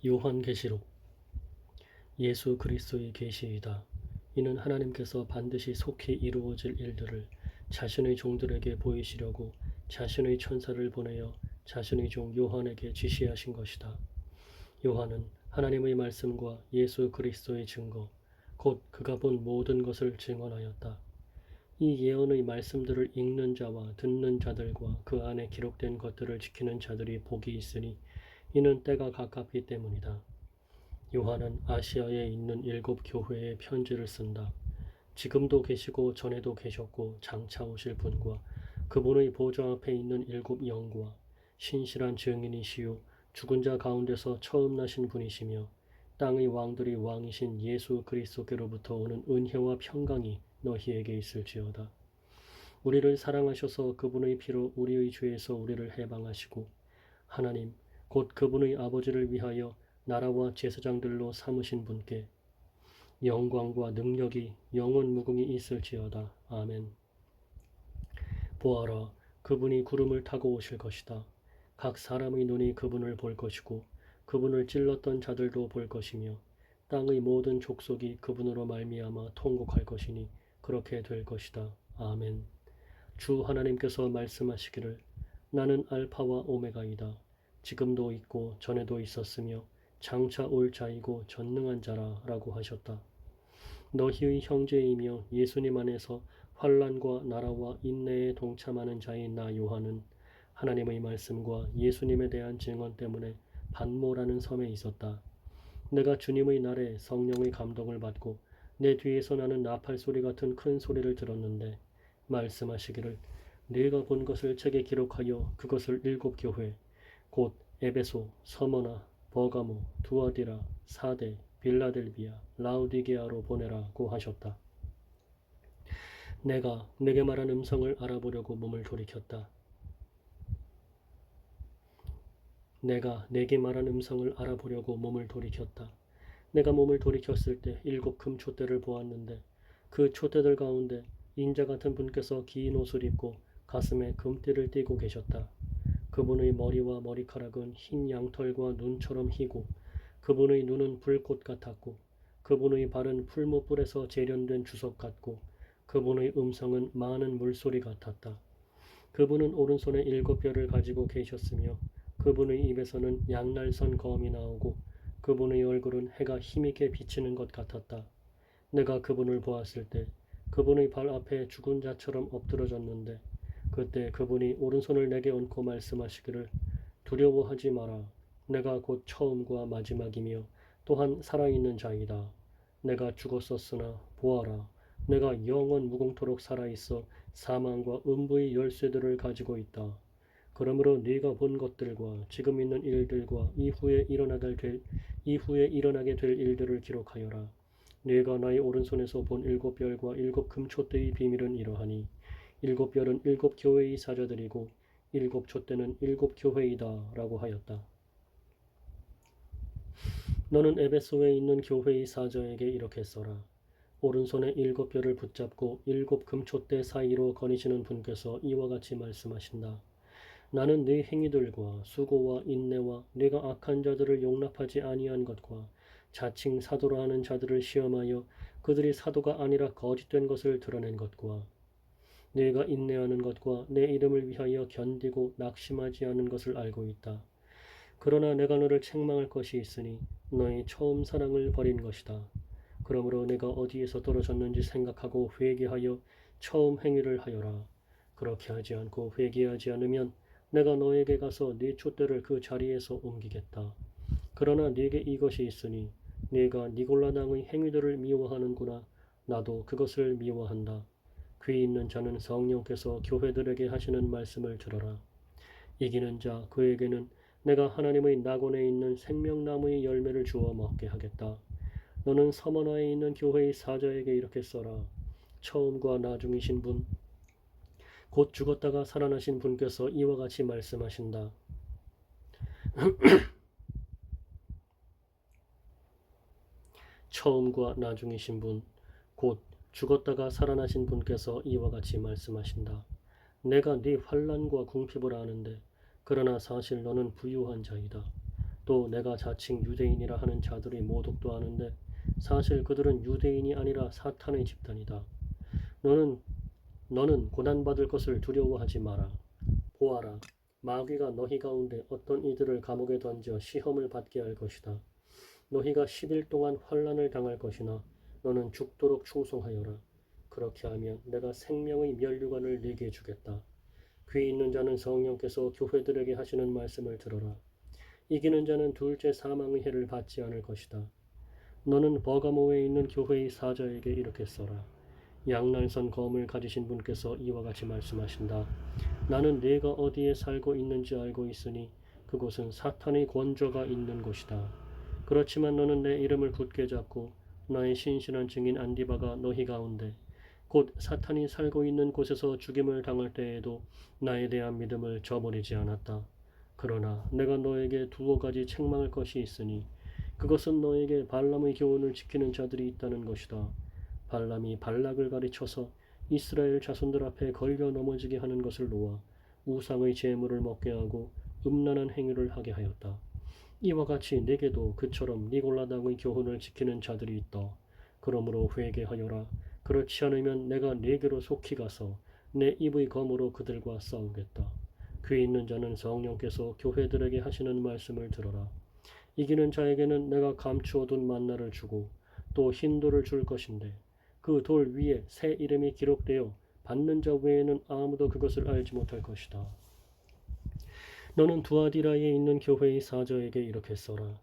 요한계시록. 예수 그리스도의 계시이다. 이는 하나님께서 반드시 속히 이루어질 일들을 자신의 종들에게 보이시려고 자신의 천사를 보내어 자신의 종 요한에게 지시하신 것이다. 요한은 하나님의 말씀과 예수 그리스도의 증거, 곧 그가 본 모든 것을 증언하였다. 이 예언의 말씀들을 읽는 자와 듣는 자들과 그 안에 기록된 것들을 지키는 자들이 복이 있으니 이는 때가 가깝기 때문이다. 요한은 아시아에 있는 7교회에 편지를 쓴다. 지금도 계시고 전에도 계셨고 장차 오실 분과 그분의 보좌 앞에 있는 7영과 신실한 증인이시요 죽은 자 가운데서 처음 나신 분이시며 땅의 왕들이 왕이신 예수 그리스도께로부터 오는 은혜와 평강이 너희에게 있을지어다. 우리를 사랑하셔서 그분의 피로 우리의 죄에서 우리를 해방하시고 하나님 곧 그분의 아버지를 위하여 나라와 제사장들로 삼으신 분께 영광과 능력이 영원 무궁히 있을지어다. 아멘. 보아라, 그분이 구름을 타고 오실 것이다. 각 사람의 눈이 그분을 볼 것이고 그분을 찔렀던 자들도 볼 것이며 땅의 모든 족속이 그분으로 말미암아 통곡할 것이니 그렇게 될 것이다. 아멘. 주 하나님께서 말씀하시기를 나는 알파와 오메가이다. 지금도 있고 전에도 있었으며 장차 올 자이고 전능한 자라 라고 하셨다. 너희의 형제이며 예수님 안에서 환난과 나라와 인내에 동참하는 자인 나 요한은 하나님의 말씀과 예수님에 대한 증언 때문에 반모라는 섬에 있었다. 내가 주님의 날에 성령의 감동을 받고 내 뒤에서 나는 나팔 소리 같은 큰 소리를 들었는데 말씀하시기를 네가 본 것을 책에 기록하여 그것을 7교회 곧 에베소, 서머나, 버가모, 두아디라, 사데, 빌라델비아, 라우디게아로 보내라고 하셨다. 내가 내게 말한 음성을 알아보려고 몸을 돌이켰다. 내가 내게 말한 음성을 알아보려고 몸을 돌이켰다. 내가 몸을 돌이켰을 때 7 금촛대를 보았는데 그 촛대들 가운데 인자 같은 분께서 긴 옷을 입고 가슴에 금띠를 띠고 계셨다. 그분의 머리와 머리카락은 흰 양털과 눈처럼 희고 그분의 눈은 불꽃 같았고 그분의 발은 풀무불에서 재련된 주석 같고 그분의 음성은 많은 물소리 같았다. 그분은 오른손에 7뼈를 가지고 계셨으며 그분의 입에서는 양날선 검이 나오고 그분의 얼굴은 해가 힘있게 비치는 것 같았다. 내가 그분을 보았을 때 그분의 발 앞에 죽은 자처럼 엎드러졌는데 그때 그분이 오른손을 내게 얹고 말씀하시기를 두려워하지 마라. 내가 곧 처음과 마지막이며 또한 살아있는 자이다. 내가 죽었었으나 보아라. 내가 영원 무궁토록 살아있어 사망과 음부의 열쇠들을 가지고 있다. 그러므로 네가 본 것들과 지금 있는 일들과 이후에 일어나게 될 일들을 기록하여라. 네가 나의 오른손에서 본 7별과 7금촛대의 비밀은 이러하니 7별은 7교회의 사자들이고 7촛대는 7교회이다 라고 하였다. 너는 에베소에 있는 교회의 사자에게 이렇게 써라. 오른손에 7별을 붙잡고 7금촛대 사이로 거니시는 분께서 이와 같이 말씀하신다. 나는 네 행위들과 수고와 인내와 네가 악한 자들을 용납하지 아니한 것과 자칭 사도라 하는 자들을 시험하여 그들이 사도가 아니라 거짓된 것을 드러낸 것과 네가 인내하는 것과 내 이름을 위하여 견디고 낙심하지 않은 것을 알고 있다. 그러나 내가 너를 책망할 것이 있으니 너의 처음 사랑을 버린 것이다. 그러므로 내가 어디에서 떨어졌는지 생각하고 회개하여 처음 행위를 하여라. 그렇게 하지 않고 회개하지 않으면 내가 너에게 가서 네 촛대를 그 자리에서 옮기겠다. 그러나 네게 이것이 있으니 네가 니골라당의 행위들을 미워하는구나. 나도 그것을 미워한다. 귀 있는 자는 성령께서 교회들에게 하시는 말씀을 들어라. 이기는 자 그에게는 내가 하나님의 낙원에 있는 생명나무의 열매를 주어 먹게 하겠다. 너는 서머나에 있는 교회의 사자에게 이렇게 써라. 처음과 나중이신 분, 곧 죽었다가 살아나신 분께서 이와 같이 말씀하신다. 처음과 나중이신 분, 곧 죽었다가 살아나신 분께서 이와 같이 말씀하신다. 내가 네 환난과 궁핍을 아는데 그러나 사실 너는 부유한 자이다. 또 내가 자칭 유대인이라 하는 자들이 모독도 하는데 사실 그들은 유대인이 아니라 사탄의 집단이다. 너는 고난받을 것을 두려워하지 마라. 보아라, 마귀가 너희 가운데 어떤 이들을 감옥에 던져 시험을 받게 할 것이다. 너희가 10일 동안 환난을 당할 것이나 너는 죽도록 충성하여라. 그렇게 하면 내가 생명의 면류관을 네게 주겠다. 귀 있는 자는 성령께서 교회들에게 하시는 말씀을 들어라. 이기는 자는 둘째 사망의 해를 받지 않을 것이다. 너는 버가모에 있는 교회의 사자에게 이렇게 써라. 양날선 검을 가지신 분께서 이와 같이 말씀하신다. 나는 네가 어디에 살고 있는지 알고 있으니 그곳은 사탄의 권좌가 있는 곳이다. 그렇지만 너는 내 이름을 굳게 잡고 나의 신실한 증인 안디바가 너희 가운데 곧 사탄이 살고 있는 곳에서 죽임을 당할 때에도 나에 대한 믿음을 저버리지 않았다. 그러나 내가 너에게 두어 가지 책망할 것이 있으니 그것은 너에게 발람의 교훈을 지키는 자들이 있다는 것이다. 발람이 발락을 가르쳐서 이스라엘 자손들 앞에 걸려 넘어지게 하는 것을 놓아 우상의 제물을 먹게 하고 음란한 행위를 하게 하였다. 이와 같이 네게도 그처럼 니골라당의 교훈을 지키는 자들이 있다. 그러므로 회개하여라. 그렇지 않으면 내가 네게로 속히 가서 내 입의 검으로 그들과 싸우겠다. 귀 있는 자는 성령께서 교회들에게 하시는 말씀을 들어라. 이기는 자에게는 내가 감추어둔 만나를 주고 또 흰 돌을 줄 것인데 그 돌 위에 새 이름이 기록되어 받는 자 외에는 아무도 그것을 알지 못할 것이다. 너는 두아디라에 있는 교회의 사자에게 이렇게 써라.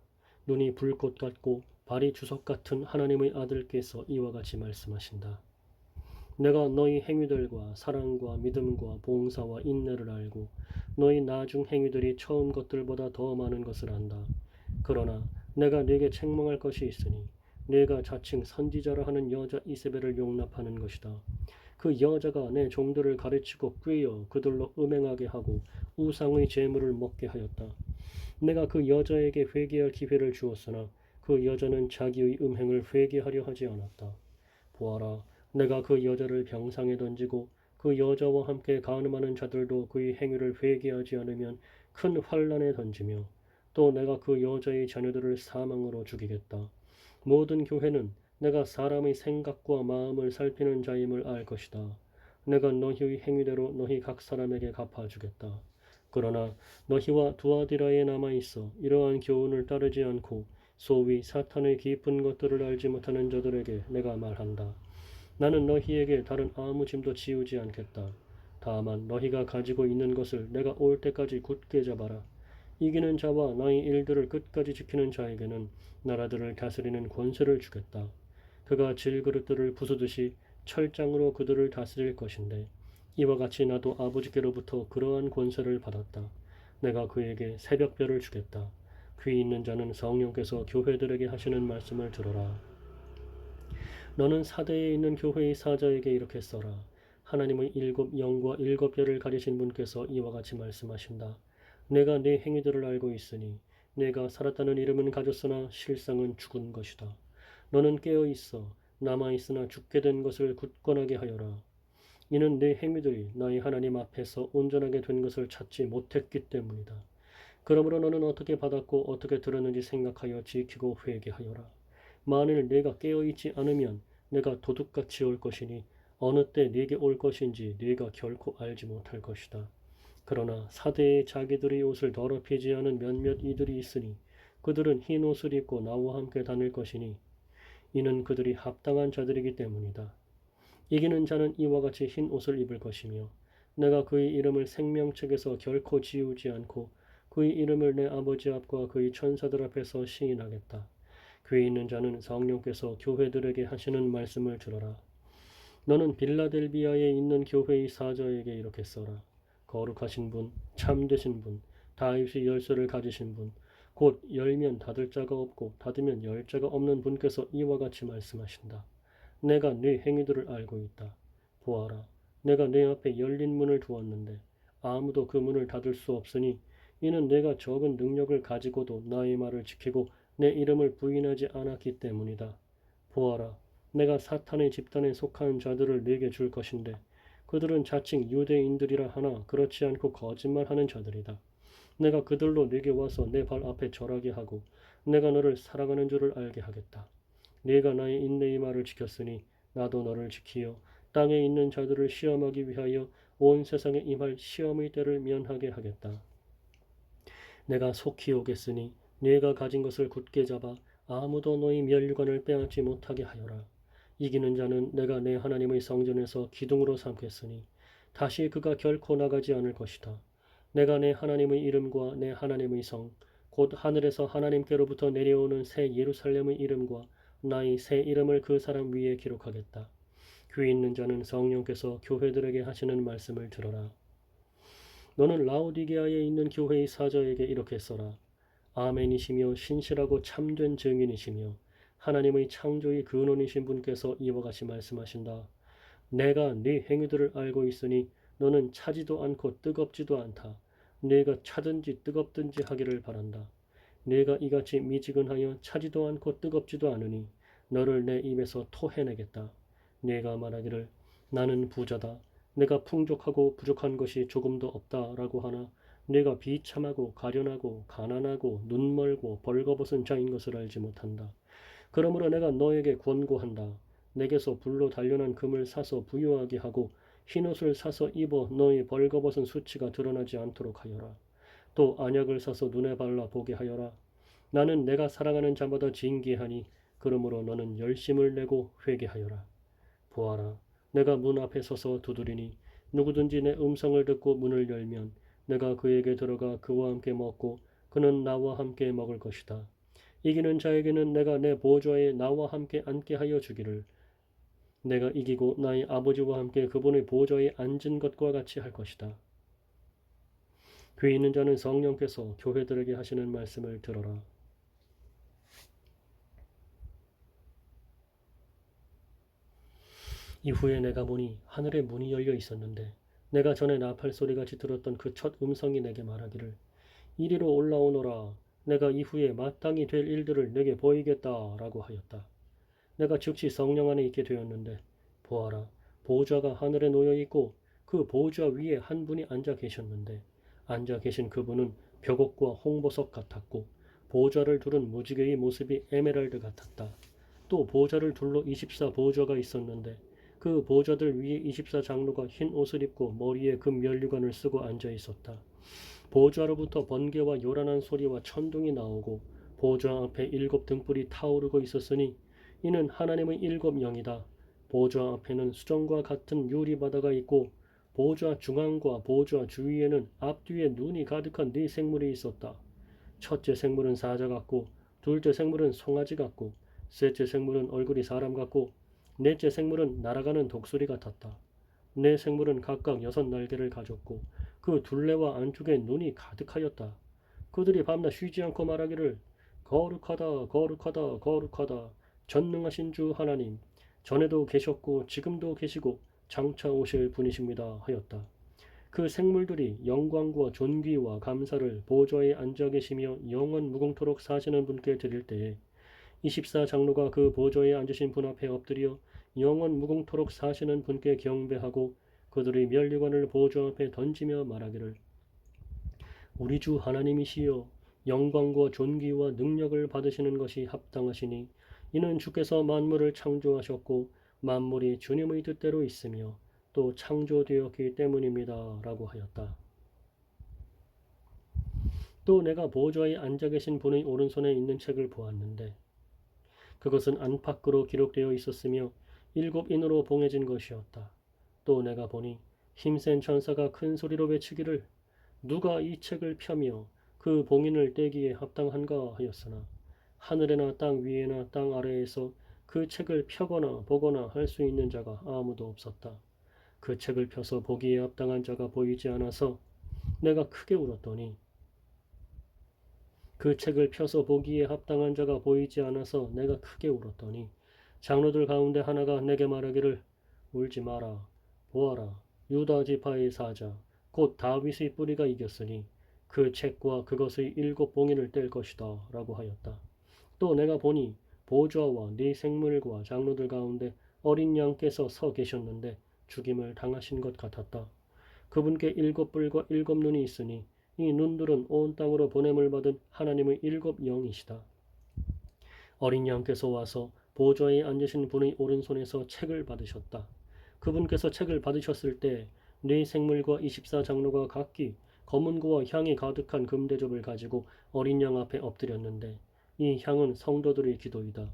눈이 불꽃 같고 발이 주석 같은 하나님의 아들께서 이와 같이 말씀하신다. 내가 너희 행위들과 사랑과 믿음과 봉사와 인내를 알고 너희 나중 행위들이 처음 것들보다 더 많은 것을 안다. 그러나 내가 네게 책망할 것이 있으니 네가 자칭 선지자라 하는 여자 이세벨을 용납하는 것이다. 그 여자가 내 종들을 가르치고 꾀어 그들로 음행하게 하고 우상의 제물을 먹게 하였다. 내가 그 여자에게 회개할 기회를 주었으나 그 여자는 자기의 음행을 회개하려 하지 않았다. 보아라, 내가 그 여자를 병상에 던지고 그 여자와 함께 간음하는 자들도 그의 행위를 회개하지 않으면 큰 환란에 던지며 또 내가 그 여자의 자녀들을 사망으로 죽이겠다. 모든 교회는 내가 사람의 생각과 마음을 살피는 자임을 알 것이다. 내가 너희의 행위대로 너희 각 사람에게 갚아주겠다. 그러나 너희와 두아디라에 남아있어 이러한 교훈을 따르지 않고 소위 사탄의 깊은 것들을 알지 못하는 자들에게 내가 말한다. 나는 너희에게 다른 아무 짐도 지우지 않겠다. 다만 너희가 가지고 있는 것을 내가 올 때까지 굳게 잡아라. 이기는 자와 나의 일들을 끝까지 지키는 자에게는 나라들을 다스리는 권세를 주겠다. 그가 질그릇들을 부수듯이 철장으로 그들을 다스릴 것인데 이와 같이 나도 아버지께로부터 그러한 권세를 받았다. 내가 그에게 새벽별을 주겠다. 귀 있는 자는 성령께서 교회들에게 하시는 말씀을 들어라. 너는 사대에 있는 교회의 사자에게 이렇게 써라. 하나님의 일곱 영과 일곱 별을 가리신 분께서 이와 같이 말씀하신다. 내가 네 행위들을 알고 있으니 내가 살았다는 이름은 가졌으나 실상은 죽은 것이다. 너는 깨어 있어 남아 있으나 죽게 된 것을 굳건하게 하여라. 이는 네 행위들이 나의 하나님 앞에서 온전하게 된 것을 찾지 못했기 때문이다. 그러므로 너는 어떻게 받았고 어떻게 들었는지 생각하여 지키고 회개하여라. 만일 네가 깨어있지 않으면 내가 도둑같이 올 것이니 어느 때 네게 올 것인지 네가 결코 알지 못할 것이다. 그러나 사대에 자기들의 옷을 더럽히지 않은 몇몇 이들이 있으니 그들은 흰 옷을 입고 나와 함께 다닐 것이니 이는 그들이 합당한 자들이기 때문이다. 이기는 자는 이와 같이 흰 옷을 입을 것이며 내가 그의 이름을 생명책에서 결코 지우지 않고 그의 이름을 내 아버지 앞과 그의 천사들 앞에서 시인하겠다. 귀 있는 자는 성령께서 교회들에게 하시는 말씀을 들어라. 너는 빌라델비아에 있는 교회의 사자에게 이렇게 써라. 거룩하신 분, 참되신 분, 다윗의 열쇠를 가지신 분, 곧 열면 닫을 자가 없고 닫으면 열 자가 없는 분께서 이와 같이 말씀하신다. 내가 네 행위들을 알고 있다. 보아라, 내가 네 앞에 열린 문을 두었는데 아무도 그 문을 닫을 수 없으니 이는 내가 적은 능력을 가지고도 나의 말을 지키고 내 이름을 부인하지 않았기 때문이다. 보아라, 내가 사탄의 집단에 속한 자들을 네게 줄 것인데 그들은 자칭 유대인들이라 하나 그렇지 않고 거짓말하는 자들이다. 내가 그들로 네게 와서 내 발 앞에 절하게 하고 내가 너를 사랑하는 줄을 알게 하겠다. 네가 나의 인내의 말을 지켰으니 나도 너를 지키어 땅에 있는 자들을 시험하기 위하여 온 세상에 임할 시험의 때를 면하게 하겠다. 내가 속히 오겠으니 네가 가진 것을 굳게 잡아 아무도 너희 면류관을 빼앗지 못하게 하여라. 이기는 자는 내가 내 하나님의 성전에서 기둥으로 삼겠으니 다시 그가 결코 나가지 않을 것이다. 내가 내 하나님의 이름과 내 하나님의 성, 곧 하늘에서 하나님께로부터 내려오는 새 예루살렘의 이름과 나의 새 이름을 그 사람 위에 기록하겠다. 귀 있는 자는 성령께서 교회들에게 하시는 말씀을 들어라. 너는 라오디게아에 있는 교회의 사자에게 이렇게 써라. 아멘이시며 신실하고 참된 증인이시며 하나님의 창조의 근원이신 분께서 이와 같이 말씀하신다. 내가 네 행위들을 알고 있으니 너는 차지도 않고 뜨겁지도 않다. 네가 차든지 뜨겁든지 하기를 바란다. 네가 이같이 미지근하여 차지도 않고 뜨겁지도 않으니 너를 내 입에서 토해내겠다. 네가 말하기를 나는 부자다. 내가 풍족하고 부족한 것이 조금도 없다라고 하나 네가 비참하고 가련하고 가난하고 눈멀고 벌거벗은 자인 것을 알지 못한다. 그러므로 내가 너에게 권고한다. 내게서 불로 단련한 금을 사서 부유하게 하고 흰옷을 사서 입어 너의 벌거벗은 수치가 드러나지 않도록 하여라. 또 안약을 사서 눈에 발라 보게 하여라. 나는 내가 사랑하는 자마다 징계하니 그러므로 너는 열심을 내고 회개하여라. 보아라, 내가 문 앞에 서서 두드리니 누구든지 내 음성을 듣고 문을 열면 내가 그에게 들어가 그와 함께 먹고 그는 나와 함께 먹을 것이다. 이기는 자에게는 내가 내 보좌에 나와 함께 앉게 하여 주기를 내가 이기고 나의 아버지와 함께 그분의 보좌에 앉은 것과 같이 할 것이다. 귀 있는 자는 성령께서 교회들에게 하시는 말씀을 들어라. 이후에 내가 보니 하늘의 문이 열려 있었는데 내가 전에 나팔 소리같이 들었던 그 첫 음성이 내게 말하기를 이리로 올라오너라. 내가 이후에 마땅히 될 일들을 내게 보이겠다라고 하였다. 내가 즉시 성령 안에 있게 되었는데 보아라, 보좌가 하늘에 놓여 있고 그 보좌 위에 한 분이 앉아 계셨는데 앉아 계신 그분은 벽옥과 홍보석 같았고 보좌를 두른 무지개의 모습이 에메랄드 같았다. 또 보좌를 둘러 24 보좌가 있었는데 그 보좌들 위에 24 장로가 흰 옷을 입고 머리에 금 면류관을 쓰고 앉아 있었다. 보좌로부터 번개와 요란한 소리와 천둥이 나오고 보좌 앞에 7 등불이 타오르고 있었으니 이는 하나님의 7 영이다. 보좌 앞에는 수정과 같은 유리바다가 있고 보좌 중앙과 보좌 주위에는 앞뒤에 눈이 가득한 네 생물이 있었다. 첫째 생물은 사자 같고 둘째 생물은 송아지 같고 셋째 생물은 얼굴이 사람 같고 넷째 생물은 날아가는 독수리 같았다. 네 생물은 각각 6 날개를 가졌고 그 둘레와 안쪽에 눈이 가득하였다. 그들이 밤낮 쉬지 않고 말하기를 거룩하다 거룩하다 거룩하다 전능하신 주 하나님 전에도 계셨고 지금도 계시고 장차 오실 분이십니다 하였다. 그 생물들이 영광과 존귀와 감사를 보좌에 앉아 계시며 영원 무궁토록 사시는 분께 드릴 때에 24 장로가 그 보좌에 앉으신 분 앞에 엎드려 영원 무궁토록 사시는 분께 경배하고 그들의 면류관을 보좌 앞에 던지며 말하기를 우리 주 하나님이시여 영광과 존귀와 능력을 받으시는 것이 합당하시니 이는 주께서 만물을 창조하셨고 만물이 주님의 뜻대로 있으며 또 창조되었기 때문입니다. 라고 하였다. 또 내가 보좌에 앉아 계신 분의 오른손에 있는 책을 보았는데 그것은 안팎으로 기록되어 있었으며 7 인으로 봉해진 것이었다. 또 내가 보니 힘센 천사가 큰 소리로 외치기를 누가 이 책을 펴며 그 봉인을 떼기에 합당한가 하였으나 하늘에나 땅 위에나 땅 아래에서 그 책을 펴거나 보거나 할 수 있는 자가 아무도 없었다. 그 책을 펴서 보기에 합당한 자가 보이지 않아서 내가 크게 울었더니 그 책을 펴서 보기에 합당한 자가 보이지 않아서 내가 크게 울었더니 장로들 가운데 하나가 내게 말하기를 울지 마라. 보아라. 유다 지파의 사자 곧 다윗의 뿌리가 이겼으니 그 책과 그것의 7 봉인을 뗄 것이다 라고 하였다. 또 내가 보니 보좌와 네 생물과 장로들 가운데 어린 양께서 서 계셨는데 죽임을 당하신 것 같았다. 그분께 7 뿔과 7 눈이 있으니 이 눈들은 온 땅으로 보냄을 받은 하나님의 일곱 영이시다. 어린 양께서 와서 보좌에 앉으신 분의 오른손에서 책을 받으셨다. 그분께서 책을 받으셨을 때 네 생물과 24장로가 각기 검은고와 향이 가득한 금대접을 가지고 어린 양 앞에 엎드렸는데 이 향은 성도들의 기도이다.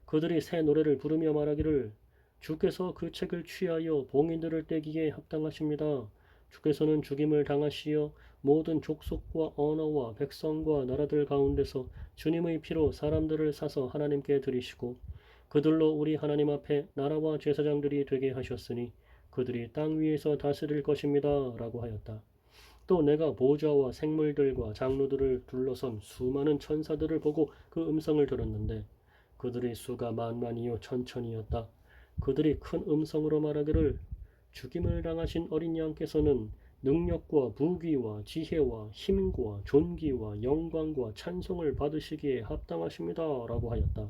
그들이 새 노래를 부르며 말하기를 주께서 그 책을 취하여 봉인들을 떼기에 합당하십니다. 주께서는 죽임을 당하시어 모든 족속과 언어와 백성과 나라들 가운데서 주님의 피로 사람들을 사서 하나님께 드리시고 그들로 우리 하나님 앞에 나라와 제사장들이 되게 하셨으니 그들이 땅 위에서 다스릴 것입니다. 라고 하였다. 또 내가 보좌와 생물들과 장로들을 둘러선 수많은 천사들을 보고 그 음성을 들었는데 그들의 수가 만만이요 천천이었다. 그들이 큰 음성으로 말하기를 죽임을 당하신 어린 양께서는 능력과 부귀와 지혜와 힘과 존귀와 영광과 찬송을 받으시기에 합당하십니다. 라고 하였다.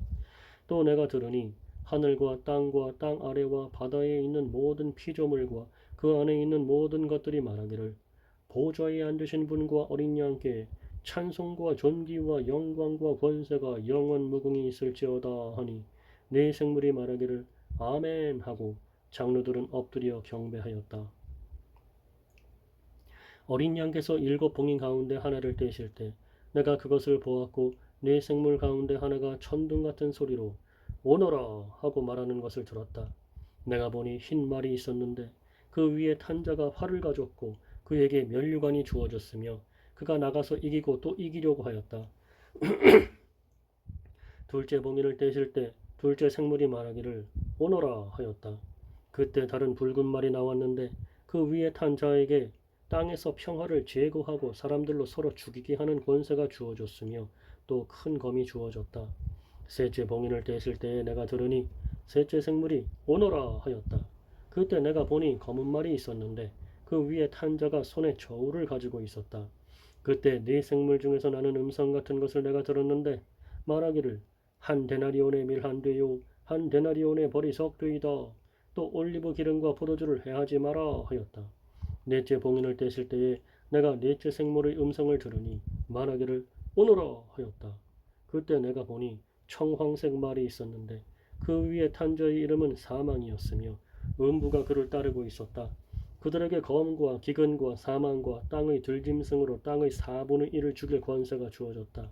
또 내가 들으니 하늘과 땅과 땅 아래와 바다에 있는 모든 피조물과 그 안에 있는 모든 것들이 말하기를 보좌에 앉으신 분과 어린 양께 찬송과 존귀와 영광과 권세가 영원 무궁히 있을지어다 하니 네 생물이 말하기를 아멘 하고 장로들은 엎드려 경배하였다. 어린 양께서 일곱 봉인 가운데 하나를 떼실 때 내가 그것을 보았고 네 생물 가운데 하나가 천둥 같은 소리로 오너라 하고 말하는 것을 들었다. 내가 보니 흰 말이 있었는데 그 위에 탄 자가 활을 가졌고 그에게 면류관이 주어졌으며 그가 나가서 이기고 또 이기려고 하였다. 둘째 봉인을 떼실 때 둘째 생물이 말하기를 오너라 하였다. 그때 다른 붉은 말이 나왔는데 그 위에 탄 자에게 땅에서 평화를 제거하고 사람들로 서로 죽이게 하는 권세가 주어졌으며 또 큰 검이 주어졌다. 셋째 봉인을 떼실 때에 내가 들으니 셋째 생물이 오너라 하였다. 그때 내가 보니 검은 말이 있었는데 그 위에 탄 자가 손에 저울을 가지고 있었다. 그때 네 생물 중에서 나는 음성 같은 것을 내가 들었는데 말하기를 한 데나리온의 밀 한 되요 한 데나리온의 벌이 석 되이다. 또 올리브 기름과 포도주를 해하지 마라 하였다. 넷째 봉인을 떼실 때에 내가 넷째 생물의 음성을 들으니 말하기를 오너라 하였다. 그때 내가 보니 청황색 말이 있었는데 그 위에 탄 자의 이름은 사망이었으며 음부가 그를 따르고 있었다. 그들에게 검과 기근과 사망과 땅의 들짐승으로 땅의 4분의 1을 죽일 권세가 주어졌다.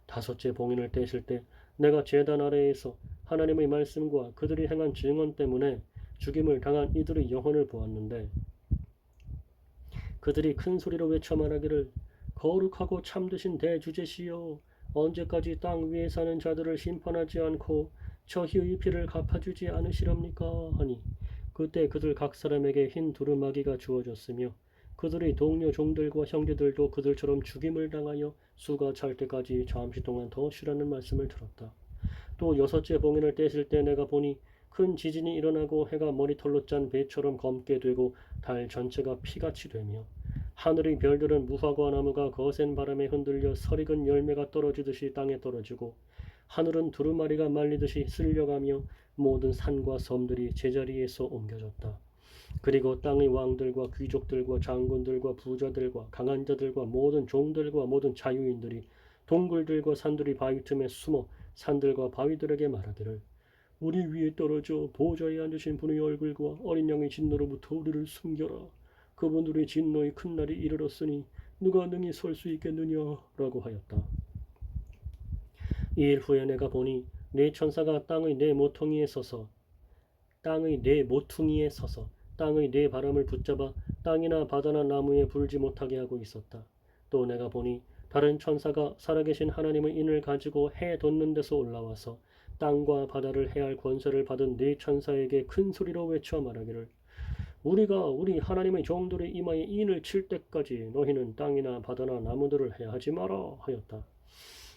다섯째 봉인을 떼실 때 내가 제단 아래에서 하나님의 말씀과 그들이 행한 증언 때문에 죽임을 당한 이들의 영혼을 보았는데 그들이 큰 소리로 외쳐 말하기를 거룩하고 참되신 대주제시여 언제까지 땅 위에 사는 자들을 심판하지 않고 저희의 피를 갚아주지 않으시렵니까 하니 그때 그들 각 사람에게 흰 두루마기가 주어졌으며 그들의 동료 종들과 형제들도 그들처럼 죽임을 당하여 수가 찰 때까지 잠시 동안 더 쉬라는 말씀을 들었다. 또 여섯째 봉인을 떼실 때 내가 보니 큰 지진이 일어나고 해가 머리털로 짠 배처럼 검게 되고 달 전체가 피같이 되며 하늘의 별들은 무화과 나무가 거센 바람에 흔들려 설익은 열매가 떨어지듯이 땅에 떨어지고 하늘은 두루마리가 말리듯이 쓸려가며 모든 산과 섬들이 제자리에서 옮겨졌다. 그리고 땅의 왕들과 귀족들과 장군들과 부자들과 강한 자들과 모든 종들과 모든 자유인들이 동굴들과 산들이 바위 틈에 숨어 산들과 바위들에게 말하기를 우리 위에 떨어져 보좌에 앉으신 분의 얼굴과 어린 양의 진노로부터 우리를 숨겨라. 그분들의 진노의 큰 날이 이르렀으니 누가 능히 설 수 있겠느냐라고 하였다. 이 일 후에 내가 보니 네 천사가 땅의 네 모퉁이에 서서 땅의 네 바람을 붙잡아 땅이나 바다나 나무에 불지 못하게 하고 있었다. 또 내가 보니 다른 천사가 살아계신 하나님의 인을 가지고 해 돋는 데서 올라와서 땅과 바다를 해할 권세를 받은 네 천사에게 큰 소리로 외쳐 말하기를 우리가 우리 하나님의 종들의 이마에 인을 칠 때까지 너희는 땅이나 바다나 나무들을 해하지 마라 하였다.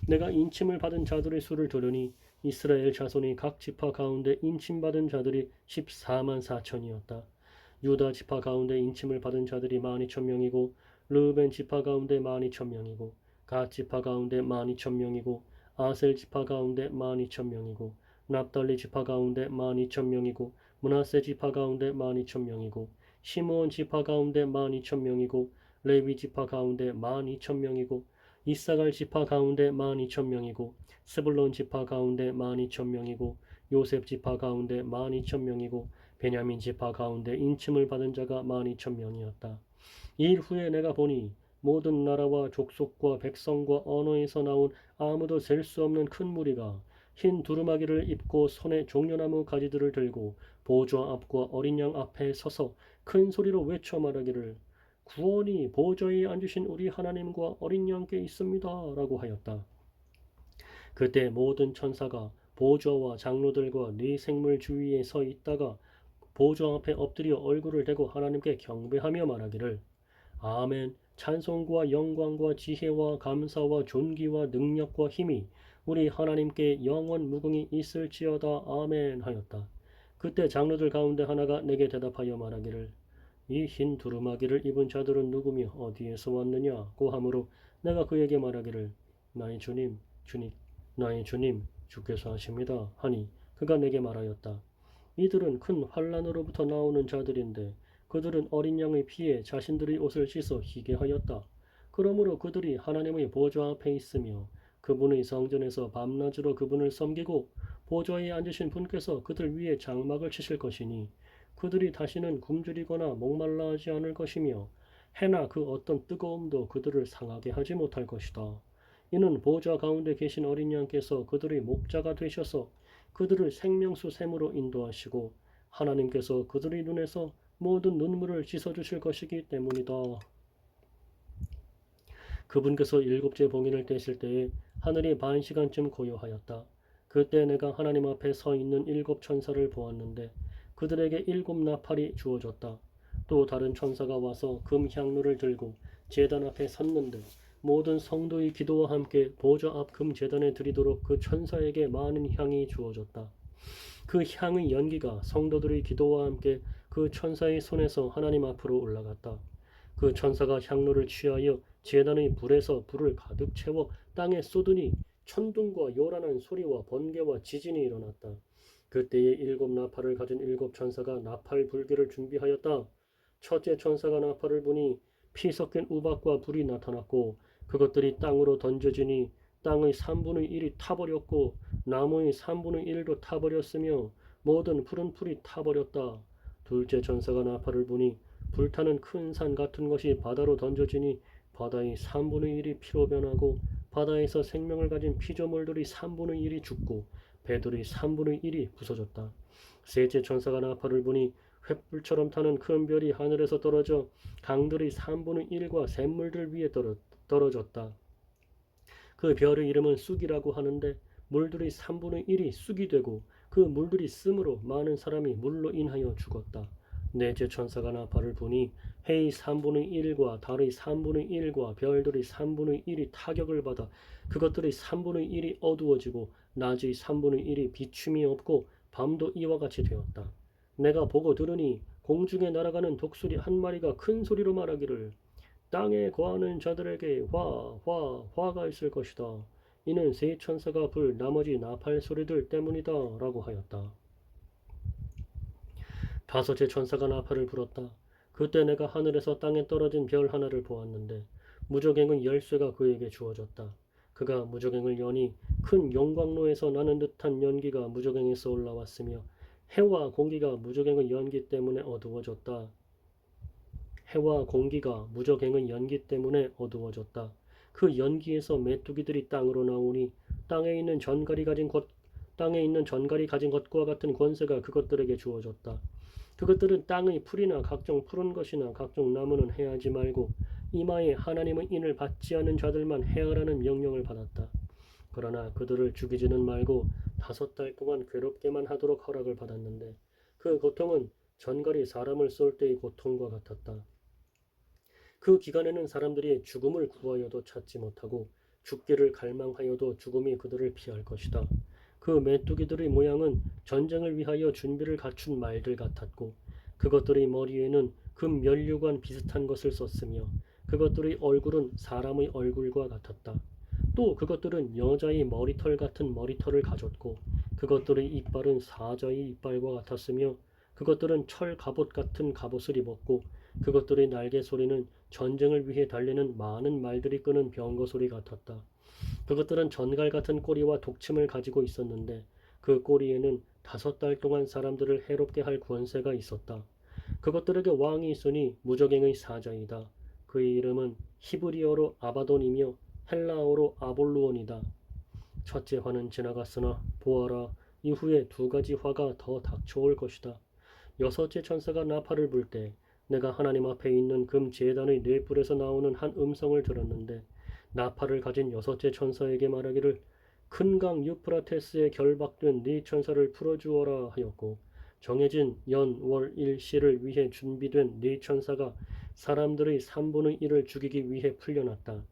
내가 인침을 받은 자들의 수를 들으니 이스라엘 자손이 각 지파 가운데 인침받은 자들이 14만 4천이었다. 유다 지파 가운데 인침을 받은 자들이 12,000명이고 르우벤 지파 가운데 12,000명이고 갓 지파 가운데 12,000명이고 아셀 지파 가운데 12,000명이고 납달리 지파 가운데 12,000명이고 므낫세 지파 가운데 12,000명이고 시므온 지파 가운데 12,000명이고 레위 지파 가운데 12,000명이고 이사갈 지파 가운데 12,000명이고 스불론 지파 가운데 12,000명이고 요셉 지파 가운데 12,000명이고 베냐민 지파 가운데 인침을 받은 자가 12,000명이었다. 이일 후에 내가 보니 모든 나라와 족속과 백성과 언어에서 나온 아무도 셀 수 없는 큰 무리가 흰 두루마기를 입고 손에 종려나무 가지들을 들고 보좌 앞과 어린 양 앞에 서서 큰 소리로 외쳐 말하기를 구원이 보좌에 앉으신 우리 하나님과 어린 양께 있습니다. 라고 하였다. 그때 모든 천사가 보좌와 장로들과 네 생물 주위에 서 있다가 보좌 앞에 엎드려 얼굴을 대고 하나님께 경배하며 말하기를 아멘. 찬송과 영광과 지혜와 감사와 존귀와 능력과 힘이 우리 하나님께 영원 무궁히 있을지어다. 아멘 하였다. 그때 장로들 가운데 하나가 내게 대답하여 말하기를 이 흰 두루마기를 입은 자들은 누구며 어디에서 왔느냐고 하므로 내가 그에게 말하기를 나의 주님 주님 나의 주님 주께서 하십니다 하니 그가 내게 말하였다. 이들은 큰 환란으로부터 나오는 자들인데 그들은 어린 양의 피에 자신들의 옷을 씻어 희게 하였다. 그러므로 그들이 하나님의 보좌 앞에 있으며 그분의 성전에서 밤낮으로 그분을 섬기고 보좌에 앉으신 분께서 그들 위에 장막을 치실 것이니 그들이 다시는 굶주리거나 목말라 하지 않을 것이며 해나 그 어떤 뜨거움도 그들을 상하게 하지 못할 것이다. 이는 보좌 가운데 계신 어린 양께서 그들의 목자가 되셔서 그들을 생명수 샘으로 인도하시고 하나님께서 그들의 눈에서 모든 눈물을 씻어주실 것이기 때문이다. 그분께서 일곱째 봉인을 떼실 때에 하늘이 반 시간쯤 고요하였다. 그때 내가 하나님 앞에 서 있는 일곱 천사를 보았는데 그들에게 일곱 나팔이 주어졌다. 또 다른 천사가 와서 금 향로를 들고 제단 앞에 섰는데 모든 성도의 기도와 함께 보좌 앞 금 제단에 드리도록 그 천사에게 많은 향이 주어졌다. 그 향의 연기가 성도들의 기도와 함께 그 천사의 손에서 하나님 앞으로 올라갔다. 그 천사가 향로를 취하여 제단의 불에서 불을 가득 채워 땅에 쏟으니 천둥과 요란한 소리와 번개와 지진이 일어났다. 그때에 일곱 나팔을 가진 일곱 천사가 나팔 불기를 준비하였다. 첫째 천사가 나팔을 부니 피 섞인 우박과 불이 나타났고 그것들이 땅으로 던져지니 땅의 3분의 1이 타버렸고 나무의 3분의 1도 타버렸으며 모든 푸른 풀이 타버렸다. 둘째 천사가 나팔을 부니 불타는 큰 산 같은 것이 바다로 던져지니 바다의 3분의 1이 피로 변하고 바다에서 생명을 가진 피조물들이 3분의 1이 죽고 배들의 3분의 1이 부서졌다. 셋째 천사가 나팔을 부니 횃불처럼 타는 큰 별이 하늘에서 떨어져 강들의 3분의 1과 샘물들 위에 떨어졌다. 그 별의 이름은 쑥이라고 하는데 물들의 3분의 1이 쑥이 되고 그 물들이 씀으로 많은 사람이 물로 인하여 죽었다. 넷째 천사가 나팔을 부니 해의 3분의 1과 달의 3분의 1과 별들의 3분의 1이 타격을 받아 그것들의 3분의 1이 어두워지고 낮의 3분의 1이 비춤이 없고 밤도 이와 같이 되었다. 내가 보고 들으니 공중에 날아가는 독수리 한 마리가 큰 소리로 말하기를 땅에 거하는 자들에게 화가 있을 것이다. 이는 세 천사가 불 나머지 나팔 소리들 때문이다. 라고 하였다. 다섯째 천사가 나팔을 불었다. 그때 내가 하늘에서 땅에 떨어진 별 하나를 보았는데 무저갱의 열쇠가 그에게 주어졌다. 그가 무저갱을 여니 큰 용광로에서 나는 듯한 연기가 무저갱에서 올라왔으며 해와 공기가 무저갱의 연기 때문에 어두워졌다. 해와 공기가 무저갱의 연기 때문에 어두워졌다. 그 연기에서 메뚜기들이 땅으로 나오니 땅에 있는 전갈이 가진 것과 같은 권세가 그것들에게 주어졌다. 그것들은 땅의 풀이나 각종 푸른 것이나 각종 나무는 해하지 말고 이마에 하나님의 인을 받지 않은 자들만 해하라는 명령을 받았다. 그러나 그들을 죽이지는 말고 5달 동안 괴롭게만 하도록 허락을 받았는데 그 고통은 전갈이 사람을 쏠 때의 고통과 같았다. 그 기간에는 사람들이 죽음을 구하여도 찾지 못하고 죽기를 갈망하여도 죽음이 그들을 피할 것이다. 그 메뚜기들의 모양은 전쟁을 위하여 준비를 갖춘 말들 같았고 그것들의 머리에는 금 면류관 비슷한 것을 썼으며 그것들의 얼굴은 사람의 얼굴과 같았다. 또 그것들은 여자의 머리털 같은 머리털을 가졌고 그것들의 이빨은 사자의 이빨과 같았으며 그것들은 철 갑옷 같은 갑옷을 입었고 그것들의 날개 소리는 전쟁을 위해 달리는 많은 말들이 끄는 병거 소리 같았다. 그것들은 전갈 같은 꼬리와 독침을 가지고 있었는데 그 꼬리에는 5달 동안 사람들을 해롭게 할 권세가 있었다. 그것들에게 왕이 있으니 무적행의 사자이다. 그의 이름은 히브리어로 아바돈이며 헬라어로 아볼루온이다. 첫째 화는 지나갔으나 보아라, 이후에 2가지 화가 더 닥쳐올 것이다. 여섯째 천사가 나팔을 불 때 내가 하나님 앞에 있는 금 제단의 뇌뿔에서 나오는 한 음성을 들었는데 나팔을 가진 여섯째 천사에게 말하기를 큰 강 유프라테스에 결박된 네 천사를 풀어주어라 하였고 정해진 연, 월, 일시를 위해 준비된 네 천사가 사람들의 3분의 1을 죽이기 위해 풀려났다.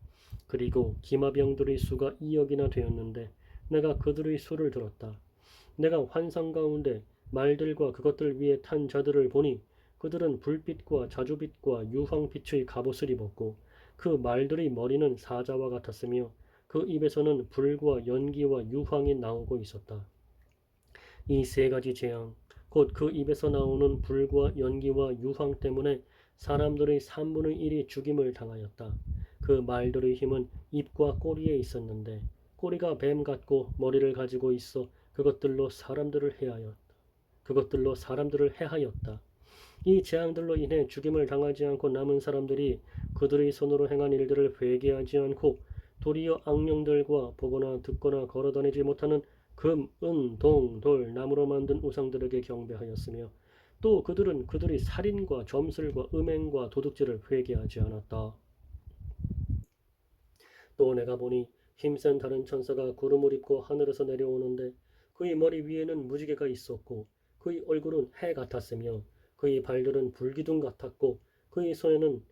그리고 기마병들의 수가 2억이나 되었는데 내가 그들의 수를 들었다. 내가 환상 가운데 말들과 그것들 위에 탄 자들을 보니 그들은 불빛과 자주빛과 유황빛의 갑옷을 입었고 그 말들의 머리는 사자와 같았으며 그 입에서는 불과 연기와 유황이 나오고 있었다. 이 3가지 재앙, 곧 그 입에서 나오는 불과 연기와 유황 때문에 사람들의 3분의 1이 죽임을 당하였다. 그 말들의 힘은 입과 꼬리에 있었는데 꼬리가 뱀 같고 머리를 가지고 있어 그것들로 사람들을 해하였다. 이 재앙들로 인해 죽임을 당하지 않고 남은 사람들이 그들의 손으로 행한 일들을 회개하지 않고 도리어 악령들과 보거나 듣거나 걸어다니지 못하는 금, 은, 동, 돌, 나무로 만든 우상들에게 경배하였으며 또 그들은 그들의 살인과 점술과 음행과 도둑질을 회개하지 않았다. 또 내가 보니 힘센 다른 천사가 구름을 입고 하늘에서 내려오는데 그의 머리 위에는 무지개가 있었고 그의 얼굴은 해 같았으며 그의 발들은 불기둥 같았고 그의 손에는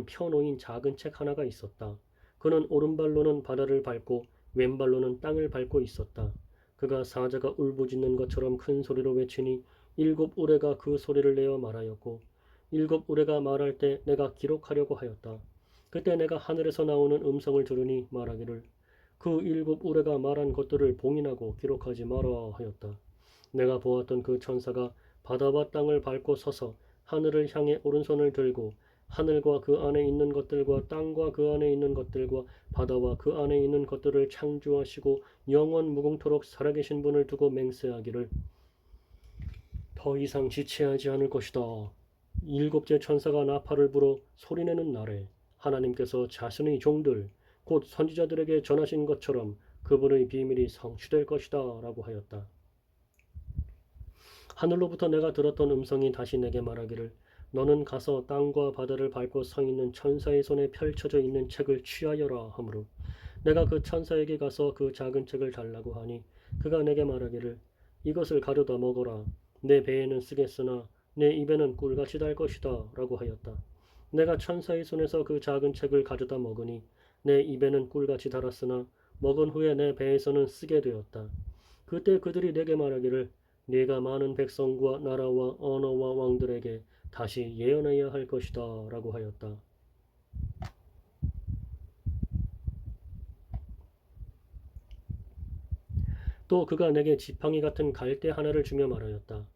펴놓인 작은 책 하나가 있었다. 그는 오른발로는 바다를 밟고 왼발로는 땅을 밟고 있었다. 그가 사자가 울부짖는 것처럼 큰 소리로 외치니 7우레가 그 소리를 내어 말하였고 7우레가 말할 때 내가 기록하려고 하였다. 그때 내가 하늘에서 나오는 음성을 들으니 말하기를 그 7우레가 말한 것들을 봉인하고 기록하지 마라 하였다. 내가 보았던 그 천사가 바다와 땅을 밟고 서서 하늘을 향해 오른손을 들고 하늘과 그 안에 있는 것들과 땅과 그 안에 있는 것들과 바다와 그 안에 있는 것들을 창조하시고 영원 무궁토록 살아계신 분을 두고 맹세하기를 더 이상 지체하지 않을 것이다. 7째 천사가 나팔을 불어 소리내는 날에 하나님께서 자신의 종들 곧 선지자들에게 전하신 것처럼 그분의 비밀이 성취될 것이다 라고 하였다. 하늘로부터 내가 들었던 음성이 다시 내게 말하기를 너는 가서 땅과 바다를 밟고 서 있는 천사의 손에 펼쳐져 있는 책을 취하여라 하므로 내가 그 천사에게 가서 그 작은 책을 달라고 하니 그가 내게 말하기를 이것을 가져다 먹어라. 내 배에는 쓰겠으나 내 입에는 꿀같이 달 것이다 라고 하였다. 내가 천사의 손에서 그 작은 책을 가져다 먹으니 내 입에는 꿀같이 달았으나 먹은 후에 내 배에서는 쓰게 되었다. 그때 그들이 내게 말하기를 네가 많은 백성과 나라와 언어와 왕들에게 다시 예언해야 할 것이다 라고 하였다. 또 그가 내게 지팡이 같은 갈대 하나를 주며 말하였다.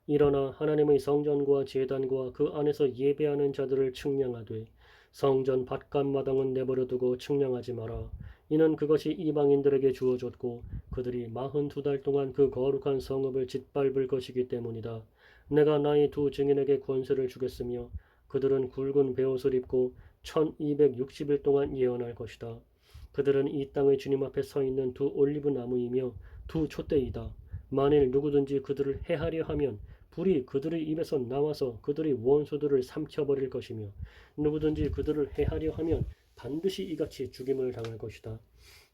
일어나 하나님의 성전과 제단과 그 안에서 예배하는 자들을 측량하되 성전 바깥 마당은 내버려 두고 측량하지 마라. 이는 그것이 이방인들에게 주어졌고 그들이 42달 동안 그 거룩한 성읍을 짓밟을 것이기 때문이다. 내가 나의 2증인에게 권세를 주겠으며 그들은 굵은 베옷을 입고 1260일 동안 예언할 것이다. 그들은 이 땅의 주님 앞에 서 있는 2올리브 나무이며 2촛대이다. 만일 누구든지 그들을 해하려 하면 불이 그들의 입에서 나와서 그들의 원수들을 삼켜버릴 것이며 누구든지 그들을 해하려 하면 반드시 이같이 죽임을 당할 것이다.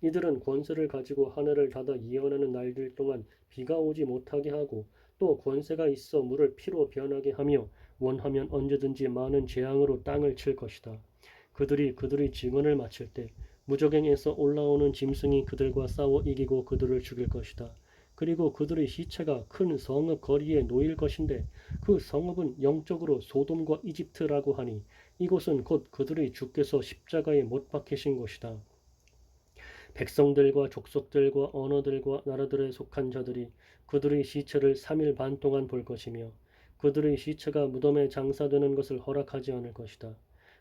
이들은 권세를 가지고 하늘을 닫아 예언하는 날들 동안 비가 오지 못하게 하고 또 권세가 있어 물을 피로 변하게 하며 원하면 언제든지 많은 재앙으로 땅을 칠 것이다. 그들이 그들의 증언을 마칠 때 무적행에서 올라오는 짐승이 그들과 싸워 이기고 그들을 죽일 것이다. 그리고 그들의 시체가 큰 성읍 거리에 놓일 것인데 그 성읍은 영적으로 소돔과 이집트라고 하니 이곳은 곧 그들의 주께서 십자가에 못 박히신 곳이다. 백성들과 족속들과 언어들과 나라들에 속한 자들이 그들의 시체를 3일 반 동안 볼 것이며 그들의 시체가 무덤에 장사되는 것을 허락하지 않을 것이다.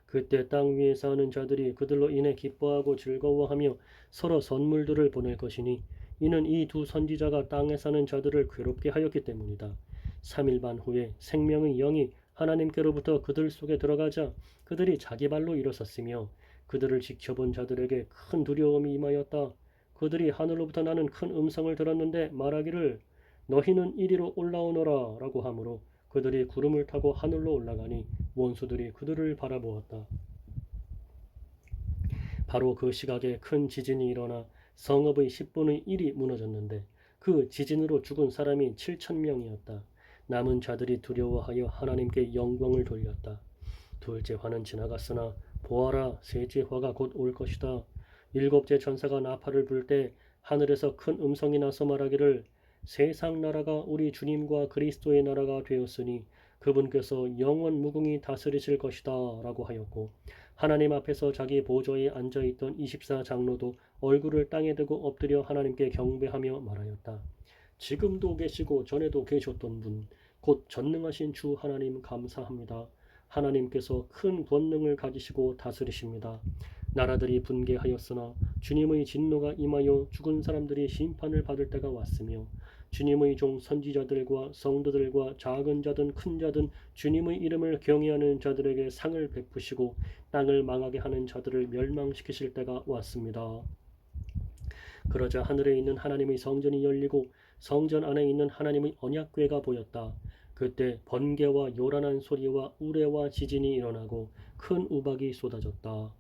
그때 땅 위에 사는 자들이 그들로 인해 기뻐하고 즐거워하며 서로 선물들을 보낼 것이니 이는 이 두 선지자가 땅에 사는 자들을 괴롭게 하였기 때문이다. 3일 반 후에 생명의 영이 하나님께로부터 그들 속에 들어가자 그들이 자기 발로 일어섰으며 그들을 지켜본 자들에게 큰 두려움이 임하였다. 그들이 하늘로부터 나는 큰 음성을 들었는데 말하기를 너희는 이리로 올라오너라 라고 하므로 그들이 구름을 타고 하늘로 올라가니 원수들이 그들을 바라보았다. 바로 그 시각에 큰 지진이 일어나 성읍의 10분의 1이 무너졌는데 그 지진으로 죽은 사람이 7,000명이었다. 남은 자들이 두려워하여 하나님께 영광을 돌렸다. 둘째 화는 지나갔으나 보아라 셋째 화가 곧 올 것이다. 일곱째 천사가 나팔을 불 때 하늘에서 큰 음성이 나서 말하기를 세상 나라가 우리 주님과 그리스도의 나라가 되었으니 그분께서 영원 무궁히 다스리실 것이다 라고 하였고 하나님 앞에서 자기 보좌에 앉아있던 24장로도 얼굴을 땅에 대고 엎드려 하나님께 경배하며 말하였다. 지금도 계시고 전에도 계셨던 분, 곧 전능하신 주 하나님 감사합니다. 하나님께서 큰 권능을 가지시고 다스리십니다. 나라들이 분개하였으나 주님의 진노가 임하여 죽은 사람들이 심판을 받을 때가 왔으며 주님의 종 선지자들과 성도들과 작은 자든 큰 자든 주님의 이름을 경외하는 자들에게 상을 베푸시고 땅을 망하게 하는 자들을 멸망시키실 때가 왔습니다. 그러자 하늘에 있는 하나님의 성전이 열리고 성전 안에 있는 하나님의 언약궤가 보였다. 그때 번개와 요란한 소리와 우레와 지진이 일어나고 큰 우박이 쏟아졌다.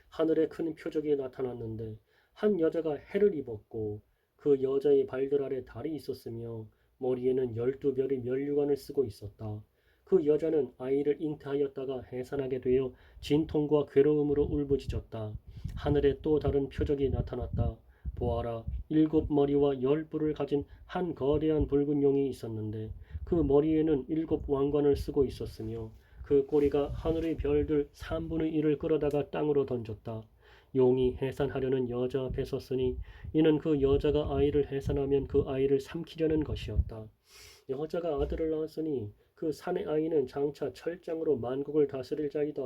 하늘에 큰 표적이 나타났는데 한 여자가 해를 입었고 그 여자의 발들 아래 달이 있었으며 머리에는 12별의 면류관을 쓰고 있었다. 그 여자는 아이를 잉태하였다가 해산하게 되어 진통과 괴로움으로 울부짖었다. 하늘에 또 다른 표적이 나타났다. 보아라, 7머리와 10뿔을 가진 한 거대한 붉은 용이 있었는데 그 머리에는 7왕관을 쓰고 있었으며 그 꼬리가 하늘의 별들 3분의 1을 끌어다가 땅으로 던졌다. 용이 해산하려는 여자 앞에 섰으니 이는 그 여자가 아이를 해산하면 그 아이를 삼키려는 것이었다. 여자가 아들을 낳았으니 그 산의 아이는 장차 철장으로 만국을 다스릴 자이다.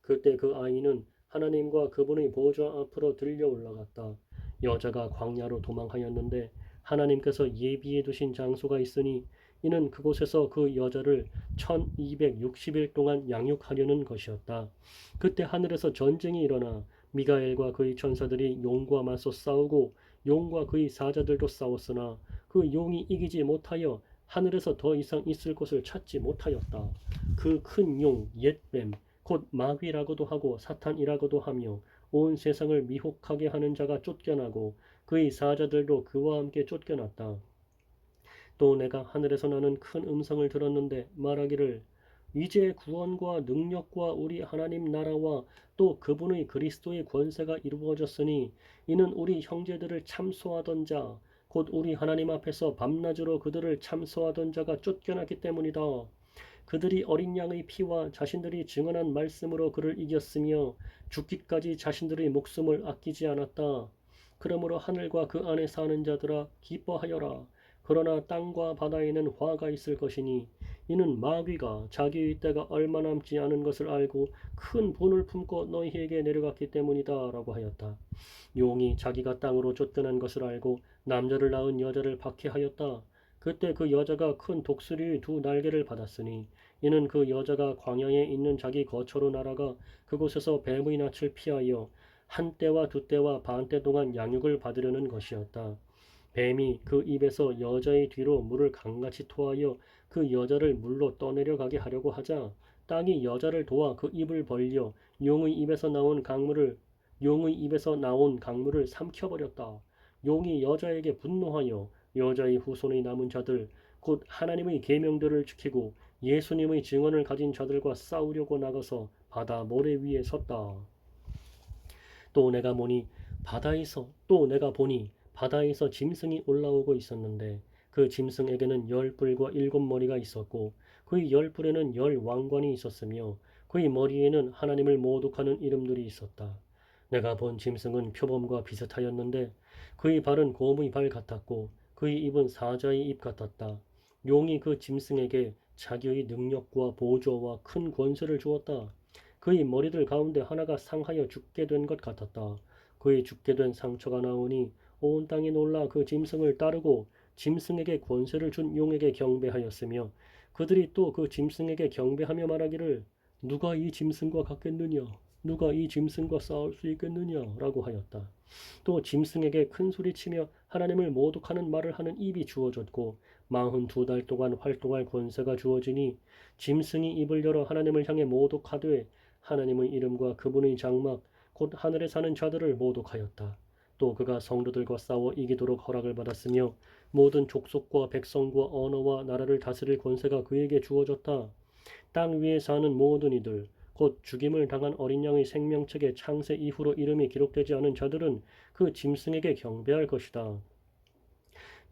그때 그 아이는 하나님과 그분의 보좌 앞으로 들려 올라갔다. 여자가 광야로 도망하였는데 하나님께서 예비해 두신 장소가 있으니 이는 그곳에서 그 여자를 1260일 동안 양육하려는 것이었다. 그때 하늘에서 전쟁이 일어나 미가엘과 그의 천사들이 용과 맞서 싸우고 용과 그의 사자들도 싸웠으나 그 용이 이기지 못하여 하늘에서 더 이상 있을 곳을 찾지 못하였다. 그 큰 용, 옛뱀, 곧 마귀라고도 하고 사탄이라고도 하며 온 세상을 미혹하게 하는 자가 쫓겨나고 그의 사자들도 그와 함께 쫓겨났다. 또 내가 하늘에서 나는 큰 음성을 들었는데 말하기를 이제 구원과 능력과 우리 하나님 나라와 또 그분의 그리스도의 권세가 이루어졌으니 이는 우리 형제들을 참소하던 자, 곧 우리 하나님 앞에서 밤낮으로 그들을 참소하던 자가 쫓겨났기 때문이다. 그들이 어린 양의 피와 자신들이 증언한 말씀으로 그를 이겼으며 죽기까지 자신들의 목숨을 아끼지 않았다. 그러므로 하늘과 그 안에 사는 자들아 기뻐하여라. 그러나 땅과 바다에는 화가 있을 것이니 이는 마귀가 자기의 때가 얼마 남지 않은 것을 알고 큰 분을 품고 너희에게 내려갔기 때문이다 라고 하였다. 용이 자기가 땅으로 쫓겨난 것을 알고 남자를 낳은 여자를 박해하였다. 그때 그 여자가 큰 독수리의 두 날개를 받았으니 이는 그 여자가 광야에 있는 자기 거처로 날아가 그곳에서 뱀의 낯을 피하여 한 때와 두 때와 반 때 동안 양육을 받으려는 것이었다. 뱀이 그 입에서 여자의 뒤로 물을 강같이 토하여 그 여자를 물로 떠내려가게 하려고 하자 땅이 여자를 도와 그 입을 벌려 용의 입에서 나온 강물을 삼켜버렸다. 용이 여자에게 분노하여 여자의 후손의 남은 자들 곧 하나님의 계명들을 지키고 예수님의 증언을 가진 자들과 싸우려고 나가서 바다 모래 위에 섰다. 또 내가 보니 바다에서 짐승이 올라오고 있었는데 그 짐승에게는 10뿔과 7머리가 있었고 그의 10뿔에는 10왕관이 있었으며 그의 머리에는 하나님을 모독하는 이름들이 있었다. 내가 본 짐승은 표범과 비슷하였는데 그의 발은 곰의 발 같았고 그의 입은 사자의 입 같았다. 용이 그 짐승에게 자기의 능력과 보조와 큰 권세를 주었다. 그의 머리들 가운데 하나가 상하여 죽게 된 것 같았다. 그의 죽게 된 상처가 나오니 온 땅이 놀라 그 짐승을 따르고 짐승에게 권세를 준 용에게 경배하였으며 그들이 또 그 짐승에게 경배하며 말하기를 누가 이 짐승과 같겠느냐? 누가 이 짐승과 싸울 수 있겠느냐? 라고 하였다. 또 짐승에게 큰 소리치며 하나님을 모독하는 말을 하는 입이 주어졌고 42달 동안 활동할 권세가 주어지니 짐승이 입을 열어 하나님을 향해 모독하되 하나님의 이름과 그분의 장막 곧 하늘에 사는 자들을 모독하였다. 또 그가 성도들과 싸워 이기도록 허락을 받았으며 모든 족속과 백성과 언어와 나라를 다스릴 권세가 그에게 주어졌다. 땅 위에 사는 모든 이들 곧 죽임을 당한 어린 양의 생명책에 창세 이후로 이름이 기록되지 않은 자들은 그 짐승에게 경배할 것이다.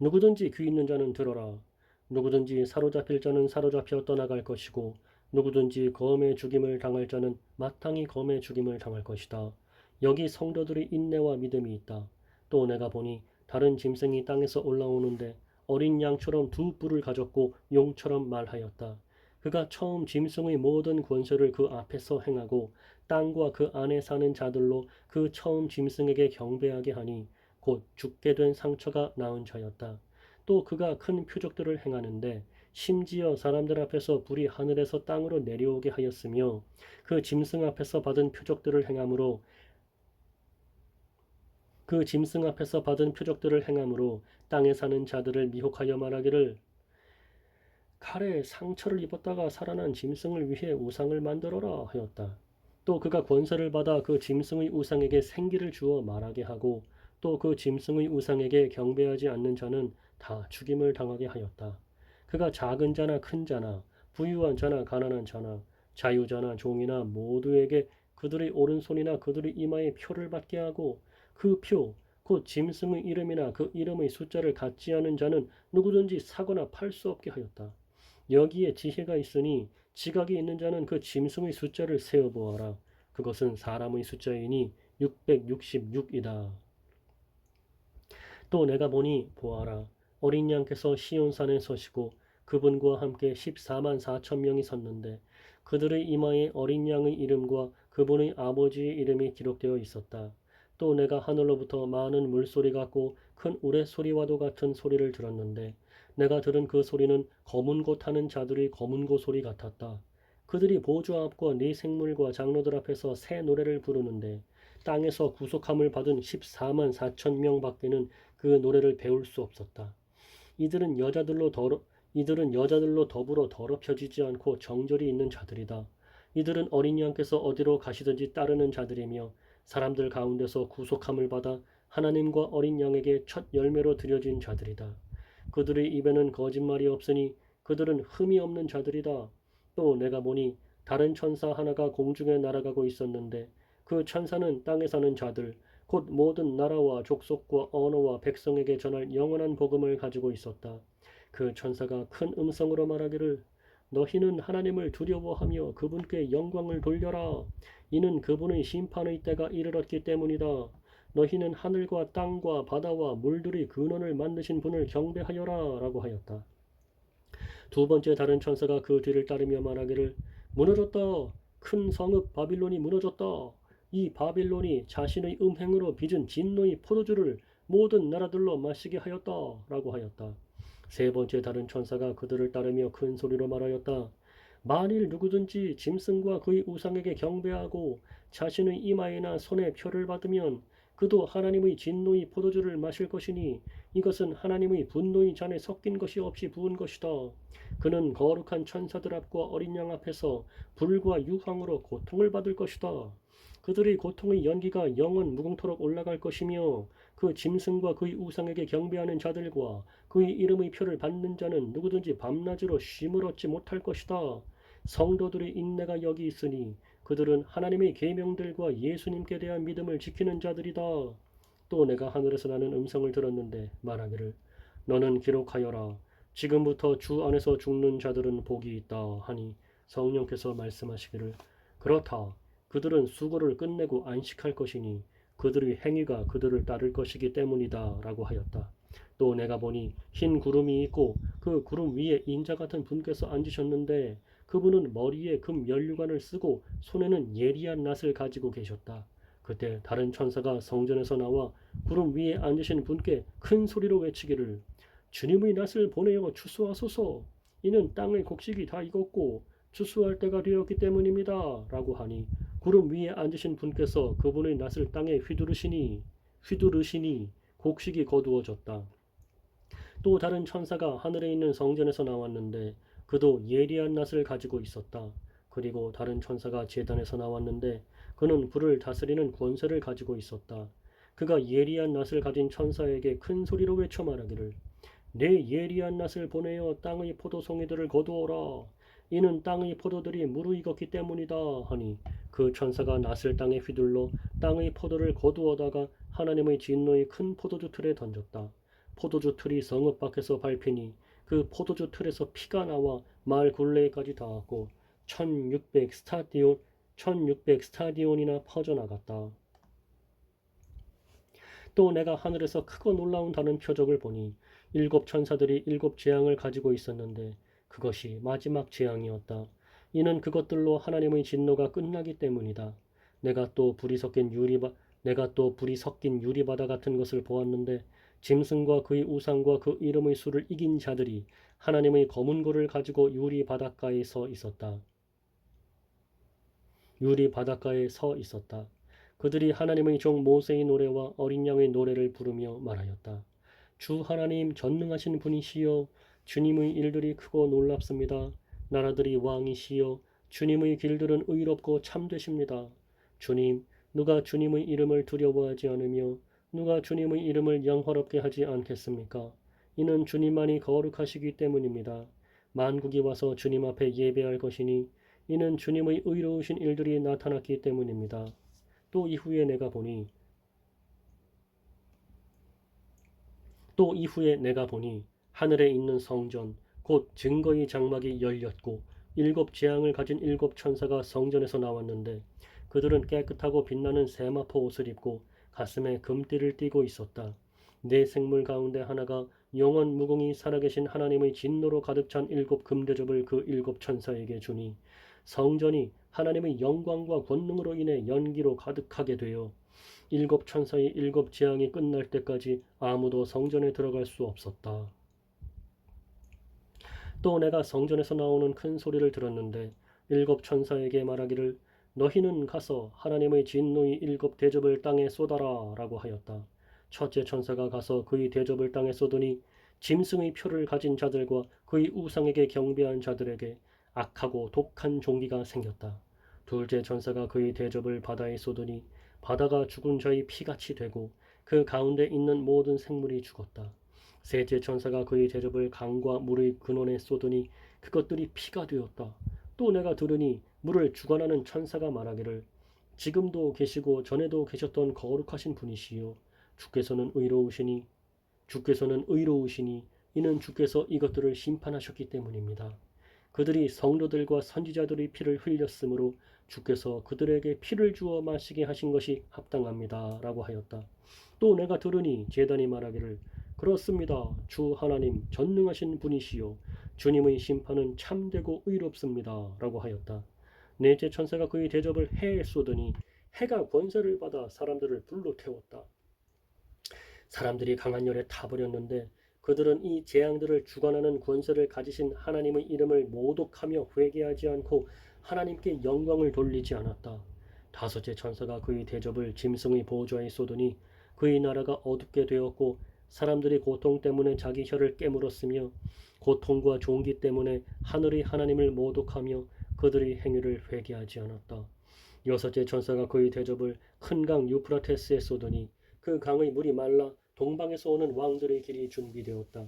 누구든지 귀 있는 자는 들어라. 누구든지 사로잡힐 자는 사로잡혀 떠나갈 것이고 누구든지 검의 죽임을 당할 자는 마땅히 검의 죽임을 당할 것이다. 여기 성도들의 인내와 믿음이 있다. 또 내가 보니 다른 짐승이 땅에서 올라오는데 어린 양처럼 두 뿔을 가졌고 용처럼 말하였다. 그가 처음 짐승의 모든 권세를 그 앞에서 행하고 땅과 그 안에 사는 자들로 그 처음 짐승에게 경배하게 하니 곧 죽게 된 상처가 나은 자였다. 또 그가 큰 표적들을 행하는데 심지어 사람들 앞에서 불이 하늘에서 땅으로 내려오게 하였으며 그 짐승 앞에서 받은 표적들을 행함으로 땅에 사는 자들을 미혹하여 말하기를 칼에 상처를 입었다가 살아난 짐승을 위해 우상을 만들어라 하였다. 또 그가 권세를 받아 그 짐승의 우상에게 생기를 주어 말하게 하고 또 그 짐승의 우상에게 경배하지 않는 자는 다 죽임을 당하게 하였다. 그가 작은 자나 큰 자나 부유한 자나 가난한 자나 자유자나 종이나 모두에게 그들의 오른손이나 그들의 이마에 표를 받게 하고 그 표, 곧 짐승의 이름이나 그 이름의 숫자를 갖지 않은 자는 누구든지 사거나 팔 수 없게 하였다. 여기에 지혜가 있으니 지각이 있는 자는 그 짐승의 숫자를 세어 보아라. 그것은 사람의 숫자이니 666이다. 또 내가 보니 보아라. 어린 양께서 시온산에 서시고 그분과 함께 14만 4천 명이 섰는데 그들의 이마에 어린 양의 이름과 그분의 아버지의 이름이 기록되어 있었다. 또 내가 하늘로부터 많은 물소리 같고 큰 우레소리와도 같은 소리를 들었는데 내가 들은 그 소리는 검은 고 타는 자들의 검은 고 소리 같았다. 그들이 보좌 앞과 네 생물과 장로들 앞에서 새 노래를 부르는데 땅에서 구속함을 받은 14만 4천 명 밖에는 그 노래를 배울 수 없었다. 이들은 여자들로 더불어 더럽혀지지 않고 정절이 있는 자들이다. 이들은 어린 양께서 어디로 가시든지 따르는 자들이며 사람들 가운데서 구속함을 받아 하나님과 어린 양에게 첫 열매로 드려진 자들이다. 그들의 입에는 거짓말이 없으니 그들은 흠이 없는 자들이다. 또 내가 보니 다른 천사 하나가 공중에 날아가고 있었는데 그 천사는 땅에 사는 자들 곧 모든 나라와 족속과 언어와 백성에게 전할 영원한 복음을 가지고 있었다. 그 천사가 큰 음성으로 말하기를 너희는 하나님을 두려워하며 그분께 영광을 돌려라. 이는 그분의 심판의 때가 이르렀기 때문이다. 너희는 하늘과 땅과 바다와 물들의 근원을 만드신 분을 경배하여라 라고 하였다. 두 번째 다른 천사가 그 뒤를 따르며 말하기를 무너졌다. 큰 성읍 바빌론이 무너졌다. 이 바빌론이 자신의 음행으로 빚은 진노의 포도주를 모든 나라들로 마시게 하였다 라고 하였다. 세 번째 다른 천사가 그들을 따르며 큰 소리로 말하였다. 만일 누구든지 짐승과 그의 우상에게 경배하고 자신의 이마에나 손에 표를 받으면 그도 하나님의 진노의 포도주를 마실 것이니 이것은 하나님의 분노의 잔에 섞인 것이 없이 부은 것이다. 그는 거룩한 천사들 앞과 어린 양 앞에서 불과 유황으로 고통을 받을 것이다. 그들의 고통의 연기가 영원 무궁토록 올라갈 것이며 그 짐승과 그의 우상에게 경배하는 자들과 그의 이름의 표를 받는 자는 누구든지 밤낮으로 쉼을 얻지 못할 것이다. 성도들의 인내가 여기 있으니 그들은 하나님의 계명들과 예수님께 대한 믿음을 지키는 자들이다. 또 내가 하늘에서 나는 음성을 들었는데 말하기를 너는 기록하여라. 지금부터 주 안에서 죽는 자들은 복이 있다 하니 성령께서 말씀하시기를 그렇다. 그들은 수고를 끝내고 안식할 것이니 그들의 행위가 그들을 따를 것이기 때문이다 라고 하였다. 또 내가 보니 흰 구름이 있고 그 구름 위에 인자 같은 분께서 앉으셨는데 그분은 머리에 금 면류관을 쓰고 손에는 예리한 낫을 가지고 계셨다. 그때 다른 천사가 성전에서 나와 구름 위에 앉으신 분께 큰 소리로 외치기를 주님의 낫을 보내어 추수하소서. 이는 땅의 곡식이 다 익었고 추수할 때가 되었기 때문입니다. 라고 하니 구름 위에 앉으신 분께서 그분의 낫을 땅에 휘두르시니 곡식이 거두어졌다. 또 다른 천사가 하늘에 있는 성전에서 나왔는데 그도 예리한 낫을 가지고 있었다. 그리고 다른 천사가 제단에서 나왔는데 그는 불을 다스리는 권세를 가지고 있었다. 그가 예리한 낫을 가진 천사에게 큰 소리로 외쳐 말하기를 내 예리한 낫을 보내어 땅의 포도송이들을 거두어라. 이는 땅의 포도들이 무르익었기 때문이다 하니 그 천사가 낫을 땅에 휘둘러 땅의 포도를 거두어다가 하나님의 진노의 큰 포도주 틀에 던졌다. 포도주 틀이 성읍 밖에서 밟히니 그 포도주 틀에서 피가 나와 마을 굴레까지 닿았고 1600 스타디온이나 퍼져나갔다. 또 내가 하늘에서 크고 놀라운 다른 표적을 보니 일곱 천사들이 일곱 재앙을 가지고 있었는데 그것이 마지막 재앙이었다. 이는 그것들로 하나님의 진노가 끝나기 때문이다. 내가 또 불이 섞인 유리바다 같은 것을 보았는데 짐승과 그의 우상과 그 이름의 수를 이긴 자들이 하나님의 검은 고를 가지고 유리 바닷가에 서 있었다. 그들이 하나님의 종 모세의 노래와 어린 양의 노래를 부르며 말하였다. 주 하나님 전능하신 분이시여 주님의 일들이 크고 놀랍습니다. 나라들이 왕이시여 주님의 길들은 의롭고 참되십니다. 주님, 누가 주님의 이름을 두려워하지 않으며 누가 주님의 이름을 영화롭게 하지 않겠습니까? 이는 주님만이 거룩하시기 때문입니다. 만국이 와서 주님 앞에 예배할 것이니 이는 주님의 의로우신 일들이 나타났기 때문입니다. 또 이후에 내가 보니 하늘에 있는 성전 곧 증거의 장막이 열렸고 일곱 재앙을 가진 일곱 천사가 성전에서 나왔는데 그들은 깨끗하고 빛나는 세마포 옷을 입고 가슴에 금띠를 띠고 있었다. 네 생물 가운데 하나가 영원 무궁히 살아계신 하나님의 진노로 가득 찬 일곱 금대접을 그 일곱 천사에게 주니 성전이 하나님의 영광과 권능으로 인해 연기로 가득하게 되어 일곱 천사의 일곱 재앙이 끝날 때까지 아무도 성전에 들어갈 수 없었다. 또 내가 성전에서 나오는 큰 소리를 들었는데 일곱 천사에게 말하기를 너희는 가서 하나님의 진노의 일곱 대접을 땅에 쏟아라 라고 하였다. 첫째 천사가 가서 그의 대접을 땅에 쏟으니 짐승의 표를 가진 자들과 그의 우상에게 경배한 자들에게 악하고 독한 종기가 생겼다. 둘째 천사가 그의 대접을 바다에 쏟으니 바다가 죽은 자의 피같이 되고 그 가운데 있는 모든 생물이 죽었다. 셋째 천사가 그의 대접을 강과 물의 근원에 쏟으니 그것들이 피가 되었다. 또 내가 들으니 물을 주관하는 천사가 말하기를 지금도 계시고 전에도 계셨던 거룩하신 분이시요 주께서는 의로우시니 이는 주께서 이것들을 심판하셨기 때문입니다. 그들이 성도들과 선지자들의 피를 흘렸으므로 주께서 그들에게 피를 주어 마시게 하신 것이 합당합니다. 라고 하였다. 또 내가 들으니 제단이 말하기를 그렇습니다. 주 하나님 전능하신 분이시요 주님의 심판은 참되고 의롭습니다. 라고 하였다. 넷째 천사가 그의 대접을 해에 쏟으니 해가 권세를 받아 사람들을 불로 태웠다. 사람들이 강한 열에 타버렸는데 그들은 이 재앙들을 주관하는 권세를 가지신 하나님의 이름을 모독하며 회개하지 않고 하나님께 영광을 돌리지 않았다. 다섯째 천사가 그의 대접을 짐승의 보좌에 쏟으니 그의 나라가 어둡게 되었고 사람들이 고통 때문에 자기 혀를 깨물었으며 고통과 종기 때문에 하늘의 하나님을 모독하며 그들의 행위를 회개하지 않았다. 여섯째 천사가 그의 대접을 큰 강 유프라테스에 쏟으니 그 강의 물이 말라 동방에서 오는 왕들의 길이 준비되었다.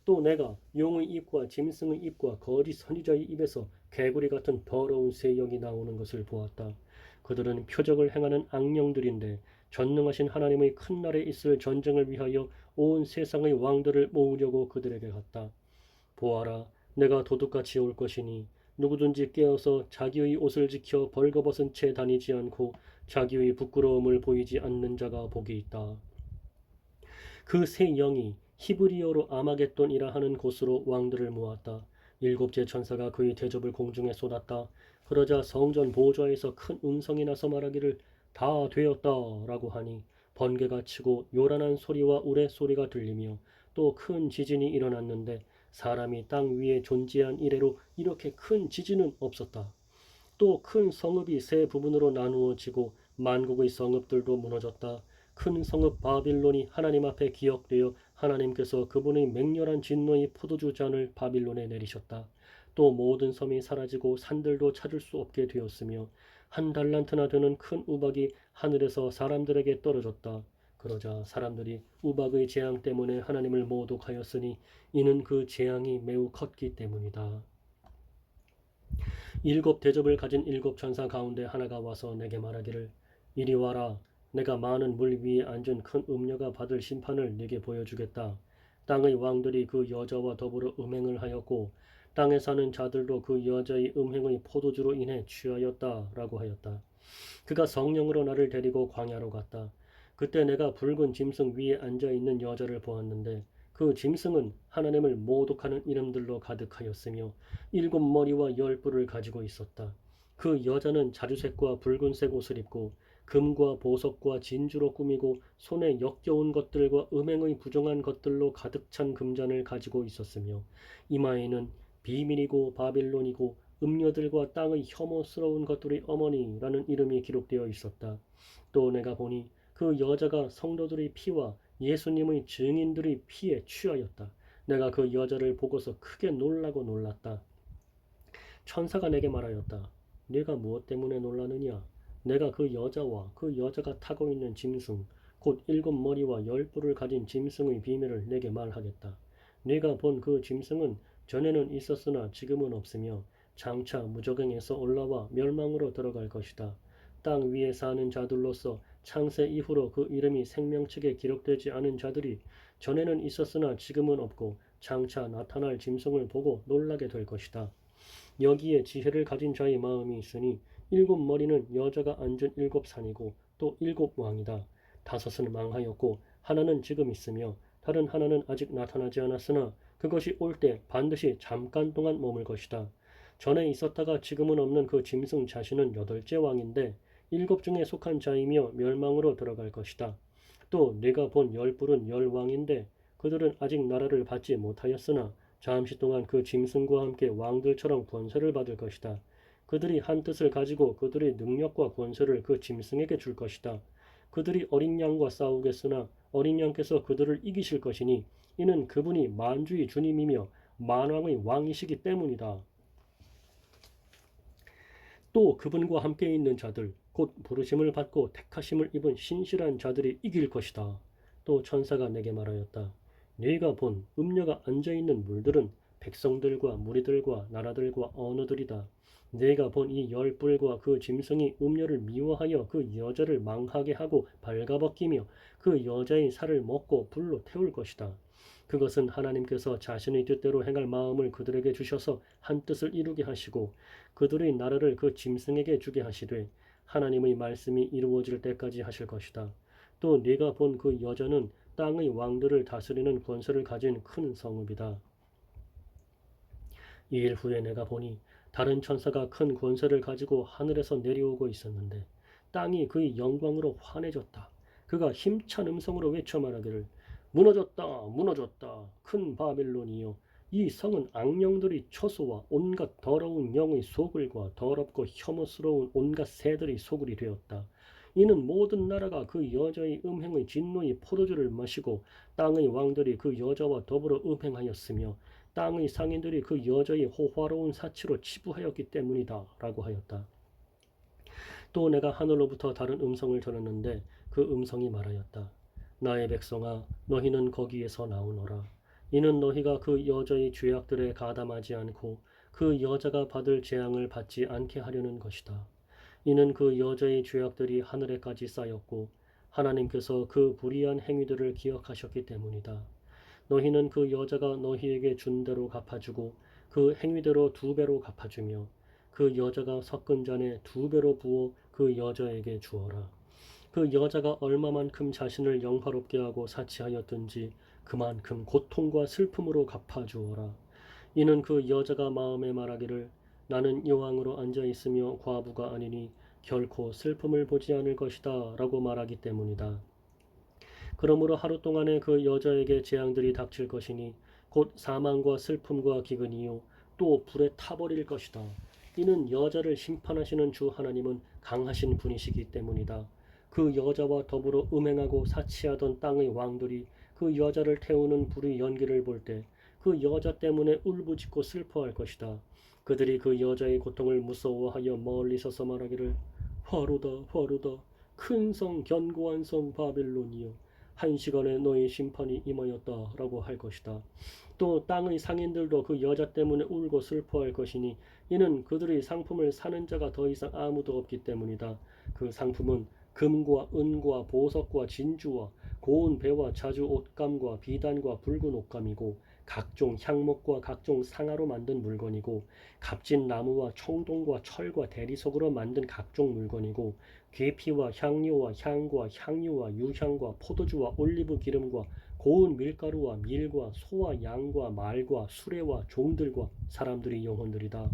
또 내가 용의 입과 짐승의 입과 거짓 선지자의 입에서 개구리 같은 더러운 새 영이 나오는 것을 보았다. 그들은 표적을 행하는 악령들인데 전능하신 하나님의 큰 날에 있을 전쟁을 위하여 온 세상의 왕들을 모으려고 그들에게 갔다. 보아라, 내가 도둑같이 올 것이니 누구든지 깨어서 자기의 옷을 지켜 벌거벗은 채 다니지 않고 자기의 부끄러움을 보이지 않는 자가 복이 있다. 그 새 영이 히브리어로 아마겟돈이라 하는 곳으로 왕들을 모았다. 일곱째 천사가 그의 대접을 공중에 쏟았다. 그러자 성전 보좌에서 큰 음성이 나서 말하기를 다 되었다 라고 하니 번개가 치고 요란한 소리와 우레소리가 들리며 또 큰 지진이 일어났는데 사람이 땅 위에 존재한 이래로 이렇게 큰 지진은 없었다. 또 큰 성읍이 세 부분으로 나누어지고 만국의 성읍들도 무너졌다. 큰 성읍 바빌론이 하나님 앞에 기억되어 하나님께서 그분의 맹렬한 진노의 포도주 잔을 바빌론에 내리셨다. 또 모든 섬이 사라지고 산들도 찾을 수 없게 되었으며 한 달란트나 되는 큰 우박이 하늘에서 사람들에게 떨어졌다. 그러자 사람들이 우박의 재앙 때문에 하나님을 모독하였으니 이는 그 재앙이 매우 컸기 때문이다. 일곱 대접을 가진 일곱 천사 가운데 하나가 와서 내게 말하기를 이리 와라. 내가 많은 물 위에 앉은 큰 음녀가 받을 심판을 네게 보여주겠다. 땅의 왕들이 그 여자와 더불어 음행을 하였고 땅에 사는 자들도 그 여자의 음행의 포도주로 인해 취하였다 라고 하였다. 그가 성령으로 나를 데리고 광야로 갔다. 그때 내가 붉은 짐승 위에 앉아있는 여자를 보았는데 그 짐승은 하나님을 모독하는 이름들로 가득하였으며 일곱 머리와 열 뿔을 가지고 있었다. 그 여자는 자주색과 붉은색 옷을 입고 금과 보석과 진주로 꾸미고 손에 역겨운 것들과 음행의 부정한 것들로 가득 찬 금잔을 가지고 있었으며 이마에는 비밀이고 바빌론이고 음녀들과 땅의 혐오스러운 것들의 어머니라는 이름이 기록되어 있었다. 또 내가 보니 그 여자가 성도들의 피와 예수님의 증인들의 피에 취하였다. 내가 그 여자를 보고서 크게 놀라고 놀랐다. 천사가 내게 말하였다. 네가 무엇 때문에 놀라느냐? 내가 그 여자와 그 여자가 타고 있는 짐승, 곧 일곱 머리와 열 뿔을 가진 짐승의 비밀을 내게 말하겠다. 네가 본 그 짐승은 전에는 있었으나 지금은 없으며 장차 무저갱에서 올라와 멸망으로 들어갈 것이다. 땅 위에 사는 자들로서 창세 이후로 그 이름이 생명책에 기록되지 않은 자들이 전에는 있었으나 지금은 없고 장차 나타날 짐승을 보고 놀라게 될 것이다. 여기에 지혜를 가진 자의 마음이 있으니 일곱 머리는 여자가 앉은 일곱 산이고 또 일곱 왕이다. 다섯은 망하였고 하나는 지금 있으며 다른 하나는 아직 나타나지 않았으나 그것이 올 때 반드시 잠깐 동안 머물 것이다. 전에 있었다가 지금은 없는 그 짐승 자신은 여덟째 왕인데 일곱 중에 속한 자이며 멸망으로 들어갈 것이다. 또 네가 본 열 뿔은 열 왕인데 그들은 아직 나라를 받지 못하였으나 잠시 동안 그 짐승과 함께 왕들처럼 권세를 받을 것이다. 그들이 한 뜻을 가지고 그들의 능력과 권세를 그 짐승에게 줄 것이다. 그들이 어린 양과 싸우겠으나 어린 양께서 그들을 이기실 것이니 이는 그분이 만주의 주님이며 만왕의 왕이시기 때문이다. 또 그분과 함께 있는 자들, 곧 부르심을 받고 택하심을 입은 신실한 자들이 이길 것이다. 또 천사가 내게 말하였다. 네가 본 음녀가 앉아있는 물들은 백성들과 무리들과 나라들과 언어들이다. 네가 본 이 열 뿔과 그 짐승이 음녀를 미워하여 그 여자를 망하게 하고 발가벗기며 그 여자의 살을 먹고 불로 태울 것이다. 그것은 하나님께서 자신의 뜻대로 행할 마음을 그들에게 주셔서 한 뜻을 이루게 하시고 그들의 나라를 그 짐승에게 주게 하시되 하나님의 말씀이 이루어질 때까지 하실 것이다. 또 네가 본 그 여자는 땅의 왕들을 다스리는 권세를 가진 큰 성읍이다. 이 일 후에 내가 보니 다른 천사가 큰 권세를 가지고 하늘에서 내려오고 있었는데 땅이 그의 영광으로 환해졌다. 그가 힘찬 음성으로 외쳐 말하기를 무너졌다 무너졌다 큰 바빌론이여 이 성은 악령들의 처소와 온갖 더러운 영의 소굴과 더럽고 혐오스러운 온갖 새들의 소굴이 되었다. 이는 모든 나라가 그 여자의 음행의 진노의 포도주를 마시고 땅의 왕들이 그 여자와 더불어 음행하였으며 땅의 상인들이 그 여자의 호화로운 사치로 치부하였기 때문이다 라고 하였다. 또 내가 하늘로부터 다른 음성을 들었는데 그 음성이 말하였다. 나의 백성아 너희는 거기에서 나오너라. 이는 너희가 그 여자의 죄악들에 가담하지 않고 그 여자가 받을 재앙을 받지 않게 하려는 것이다. 이는 그 여자의 죄악들이 하늘에까지 쌓였고 하나님께서 그 불의한 행위들을 기억하셨기 때문이다. 너희는 그 여자가 너희에게 준 대로 갚아주고 그 행위대로 두 배로 갚아주며 그 여자가 섞은 잔에 두 배로 부어 그 여자에게 주어라. 그 여자가 얼마만큼 자신을 영화롭게 하고 사치하였든지 그만큼 고통과 슬픔으로 갚아주어라. 이는 그 여자가 마음에 말하기를 나는 여왕으로 앉아 있으며 과부가 아니니 결코 슬픔을 보지 않을 것이다 라고 말하기 때문이다. 그러므로 하루 동안에 그 여자에게 재앙들이 닥칠 것이니 곧 사망과 슬픔과 기근이요 또 불에 타버릴 것이다. 이는 여자를 심판하시는 주 하나님은 강하신 분이시기 때문이다. 그 여자와 더불어 음행하고 사치하던 땅의 왕들이 그 여자를 태우는 불의 연기를 볼 때 그 여자 때문에 울부짖고 슬퍼할 것이다. 그들이 그 여자의 고통을 무서워하여 멀리 서서 말하기를 화로다 화로다 큰 성 견고한 성 바벨론이여 한 시간에 너의 심판이 임하였다 라고 할 것이다. 또 땅의 상인들도 그 여자 때문에 울고 슬퍼할 것이니 이는 그들의 상품을 사는 자가 더 이상 아무도 없기 때문이다. 그 상품은 금과 은과 보석과 진주와 고운 배와 자주 옷감과 비단과 붉은 옷감이고 각종 향목과 각종 상아로 만든 물건이고 값진 나무와 청동과 철과 대리석으로 만든 각종 물건이고 계피와 향료와 향과 향유와 유향과 포도주와 올리브 기름과 고운 밀가루와 밀과 소와 양과 말과 수레와 종들과 사람들의 영혼들이다.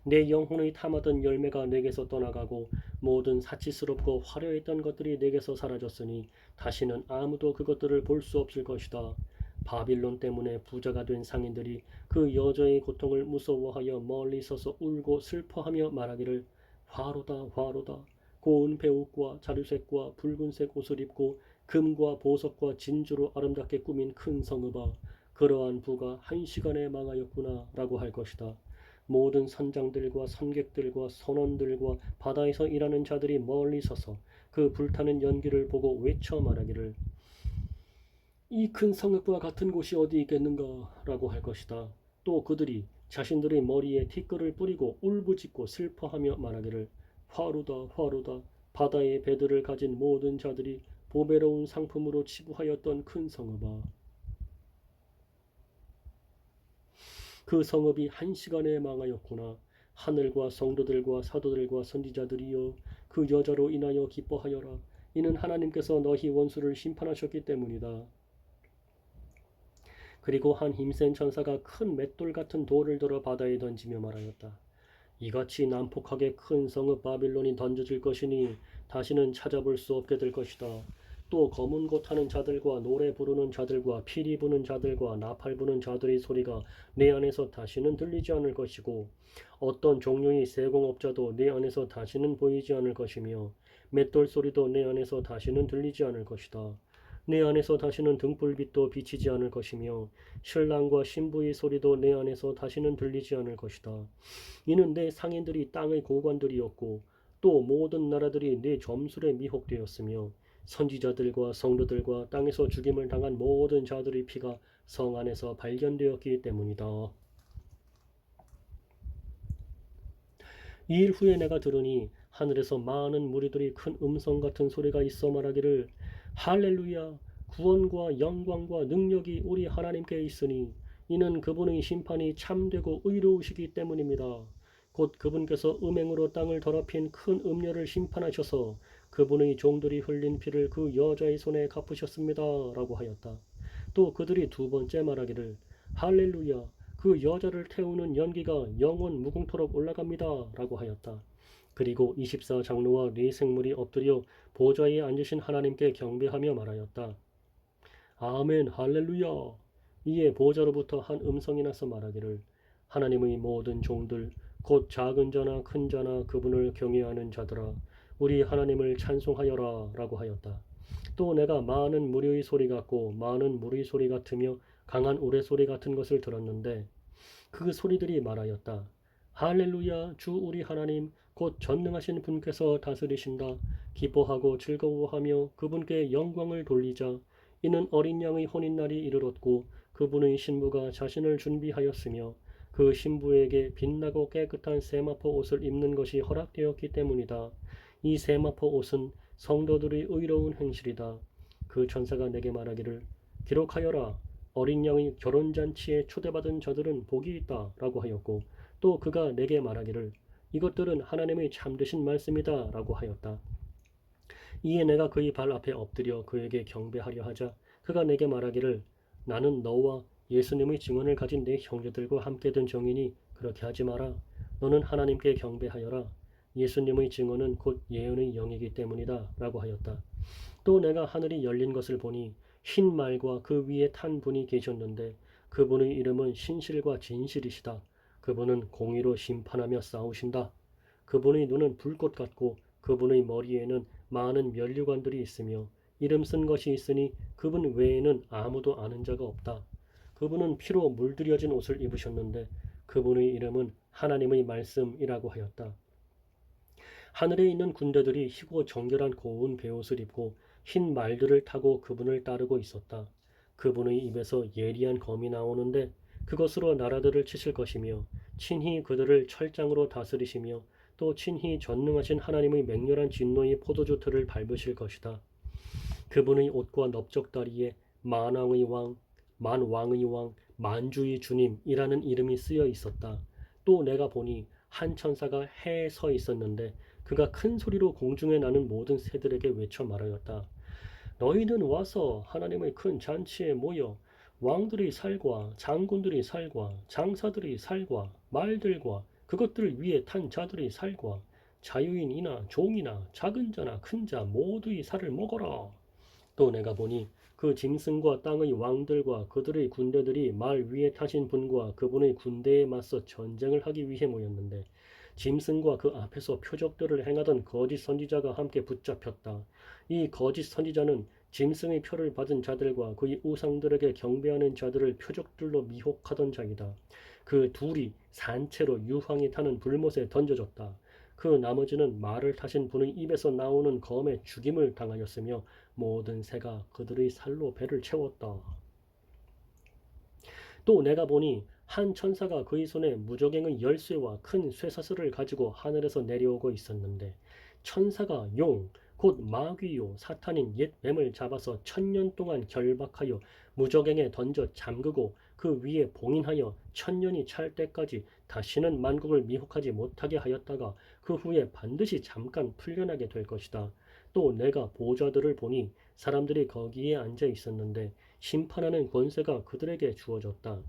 내 영혼의 탐하던 열매가 내게서 떠나가고 모든 사치스럽고 화려했던 것들이 내게서 사라졌으니 다시는 아무도 그것들을 볼 수 없을 것이다. 바빌론 때문에 부자가 된 상인들이 그 여자의 고통을 무서워하여 멀리 서서 울고 슬퍼하며 말하기를 화로다 화로다 고운 배옷과 자루색과 붉은색 옷을 입고 금과 보석과 진주로 아름답게 꾸민 큰 성읍아 그러한 부가 한 시간에 망하였구나 라고 할 것이다. 모든 선장들과 선객들과 선원들과 바다에서 일하는 자들이 멀리 서서 그 불타는 연기를 보고 외쳐 말하기를 이 큰 성읍과 같은 곳이 어디 있겠는가 라고 할 것이다. 또 그들이 자신들의 머리에 티끌을 뿌리고 울부짖고 슬퍼하며 말하기를 화루다 화루다 바다의 배들을 가진 모든 자들이 보배로운 상품으로 치부하였던 큰 성읍아 그 성읍이 한 시간에 망하였구나. 하늘과 성도들과 사도들과 선지자들이여 그 여자로 인하여 기뻐하여라. 이는 하나님께서 너희 원수를 심판하셨기 때문이다. 그리고 한 힘센 천사가 큰 맷돌 같은 돌을 들어 바다에 던지며 말하였다. 이같이 난폭하게 큰 성읍 바빌론이 던져질 것이니 다시는 찾아볼 수 없게 될 것이다. 또 검은 고 타는 자들과 노래 부르는 자들과 피리 부는 자들과 나팔 부는 자들의 소리가 내 안에서 다시는 들리지 않을 것이고 어떤 종류의 세공업자도 내 안에서 다시는 보이지 않을 것이며 맷돌 소리도 내 안에서 다시는 들리지 않을 것이다. 내 안에서 다시는 등불빛도 비치지 않을 것이며 신랑과 신부의 소리도 내 안에서 다시는 들리지 않을 것이다. 이는 내 상인들이 땅의 고관들이었고 또 모든 나라들이 내 점술에 미혹되었으며 선지자들과 성도들과 땅에서 죽임을 당한 모든 자들의 피가 성 안에서 발견되었기 때문이다. 이 일 후에 내가 들으니 하늘에서 많은 무리들이 큰 음성 같은 소리가 있어 말하기를 할렐루야 구원과 영광과 능력이 우리 하나님께 있으니 이는 그분의 심판이 참되고 의로우시기 때문입니다. 곧 그분께서 음행으로 땅을 더럽힌 큰 음녀를 심판하셔서 그분의 종들이 흘린 피를 그 여자의 손에 갚으셨습니다. 라고 하였다. 또 그들이 두 번째 말하기를 할렐루야 그 여자를 태우는 연기가 영원 무궁토록 올라갑니다. 라고 하였다. 그리고 24장로와 네 생물이 엎드려 보좌에 앉으신 하나님께 경배하며 말하였다. 아멘 할렐루야. 이에 보좌로부터 한 음성이 나서 말하기를 하나님의 모든 종들 곧 작은 자나 큰 자나 그분을 경외하는 자들아 우리 하나님을 찬송하여라 라고 하였다. 또 내가 많은 무리의 소리 같고 많은 무리의 소리 같으며 강한 우레소리 같은 것을 들었는데 그 소리들이 말하였다. 할렐루야 주 우리 하나님 곧 전능하신 분께서 다스리신다. 기뻐하고 즐거워하며 그분께 영광을 돌리자. 이는 어린 양의 혼인날이 이르렀고 그분의 신부가 자신을 준비하였으며 그 신부에게 빛나고 깨끗한 세마포 옷을 입는 것이 허락되었기 때문이다. 이 세마포 옷은 성도들의 의로운 행실이다. 그 천사가 내게 말하기를 기록하여라. 어린 양의 결혼잔치에 초대받은 자들은 복이 있다 라고 하였고 또 그가 내게 말하기를 이것들은 하나님의 참되신 말씀이다 라고 하였다. 이에 내가 그의 발 앞에 엎드려 그에게 경배하려 하자 그가 내게 말하기를 나는 너와 예수님의 증언을 가진 내 형제들과 함께 된 정인이 그렇게 하지 마라. 너는 하나님께 경배하여라. 예수님의 증언은 곧 예언의 영이기 때문이다. 라고 하였다. 또 내가 하늘이 열린 것을 보니 흰 말과 그 위에 탄 분이 계셨는데 그분의 이름은 신실과 진실이시다. 그분은 공의로 심판하며 싸우신다. 그분의 눈은 불꽃 같고 그분의 머리에는 많은 면류관들이 있으며 이름 쓴 것이 있으니 그분 외에는 아무도 아는 자가 없다. 그분은 피로 물들여진 옷을 입으셨는데 그분의 이름은 하나님의 말씀이라고 하였다. 하늘에 있는 군대들이 희고 정결한 고운 베옷을 입고 흰 말들을 타고 그분을 따르고 있었다. 그분의 입에서 예리한 검이 나오는데 그것으로 나라들을 치실 것이며 친히 그들을 철장으로 다스리시며 또 친히 전능하신 하나님의 맹렬한 진노의 포도주 틀을 밟으실 것이다. 그분의 옷과 넓적다리에 만왕의 왕, 만왕의 왕, 만주의 주님이라는 이름이 쓰여 있었다. 또 내가 보니 한 천사가 해에 서 있었는데 그가 큰 소리로 공중에 나는 모든 새들에게 외쳐 말하였다. 너희는 와서 하나님의 큰 잔치에 모여 왕들의 살과 장군들의 살과 장사들의 살과 말들과 그것들 위에 탄 자들의 살과 자유인이나 종이나 작은 자나 큰 자 모두의 살을 먹어라. 또 내가 보니 그 짐승과 땅의 왕들과 그들의 군대들이 말 위에 타신 분과 그분의 군대에 맞서 전쟁을 하기 위해 모였는데 짐승과 그 앞에서 표적들을 행하던 거짓 선지자가 함께 붙잡혔다. 이 거짓 선지자는 짐승의 표를 받은 자들과 그의 우상들에게 경배하는 자들을 표적들로 미혹하던 자이다. 그 둘이 산채로 유황이 타는 불못에 던져졌다. 그 나머지는 말을 타신 분의 입에서 나오는 검에 죽임을 당하였으며 모든 새가 그들의 살로 배를 채웠다. 또 내가 보니 한 천사가 그의 손에 무저갱의 열쇠와 큰 쇠사슬을 가지고 하늘에서 내려오고 있었는데 천사가 용, 곧 마귀요 사탄인 옛 뱀을 잡아서 1000년 동안 결박하여 무저갱에 던져 잠그고 그 위에 봉인하여 1000년이 찰 때까지 다시는 만국을 미혹하지 못하게 하였다가 그 후에 반드시 잠깐 풀려나게 될 것이다. 또 내가 보좌들을 보니 사람들이 거기에 앉아 있었는데 심판하는 권세가 그들에게 주어졌다.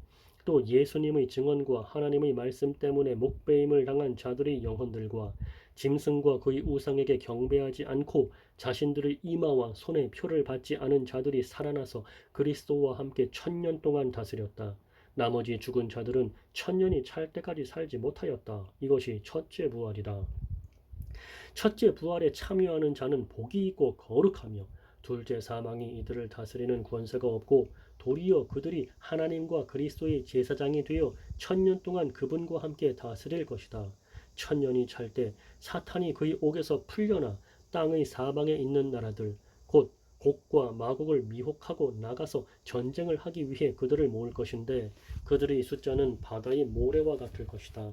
또 예수님의 증언과 하나님의 말씀 때문에 목배임을 당한 자들의 영혼들과 짐승과 그의 우상에게 경배하지 않고 자신들의 이마와 손에 표를 받지 않은 자들이 살아나서 그리스도와 함께 1000년 동안 다스렸다. 나머지 죽은 자들은 1000년이 찰 때까지 살지 못하였다. 이것이 첫째 부활이다. 첫째 부활에 참여하는 자는 복이 있고 거룩하며 둘째 사망이 이들을 다스리는 권세가 없고 도리어 그들이 하나님과 그리스도의 제사장이 되어 1000년 동안 그분과 함께 다스릴 것이다. 1000년이 찰 때 사탄이 그의 옥에서 풀려나 땅의 사방에 있는 나라들 곧 곡과 마곡을 미혹하고 나가서 전쟁을 하기 위해 그들을 모을 것인데 그들의 숫자는 바다의 모래와 같을 것이다.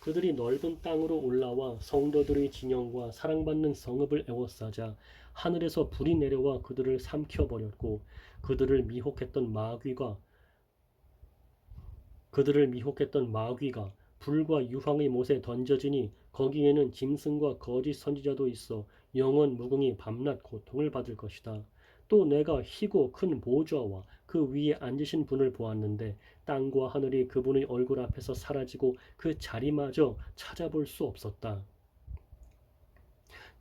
그들이 넓은 땅으로 올라와 성도들의 진영과 사랑받는 성읍을 에워싸자 하늘에서 불이 내려와 그들을 삼켜버렸고 그들을 미혹했던 마귀가 불과 유황의 못에 던져지니 거기에는 짐승과 거짓 선지자도 있어 영원 무궁히 밤낮 고통을 받을 것이다. 또 내가 희고 큰 보좌와 그 위에 앉으신 분을 보았는데 땅과 하늘이 그분의 얼굴 앞에서 사라지고 그 자리마저 찾아볼 수 없었다.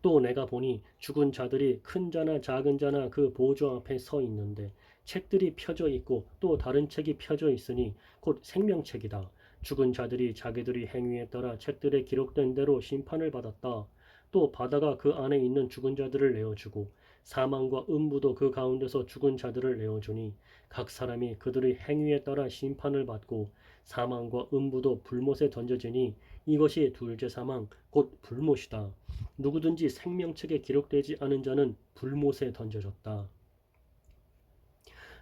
또 내가 보니 죽은 자들이 큰 자나 작은 자나 그 보좌 앞에 서 있는데 책들이 펴져 있고 또 다른 책이 펴져 있으니 곧 생명책이다. 죽은 자들이 자기들의 행위에 따라 책들에 기록된 대로 심판을 받았다. 또 바다가 그 안에 있는 죽은 자들을 내어주고 사망과 음부도 그 가운데서 죽은 자들을 내어주니 각 사람이 그들의 행위에 따라 심판을 받고 사망과 음부도 불못에 던져지니 이것이 둘째 사망 곧 불못이다. 누구든지 생명책에 기록되지 않은 자는 불못에 던져졌다.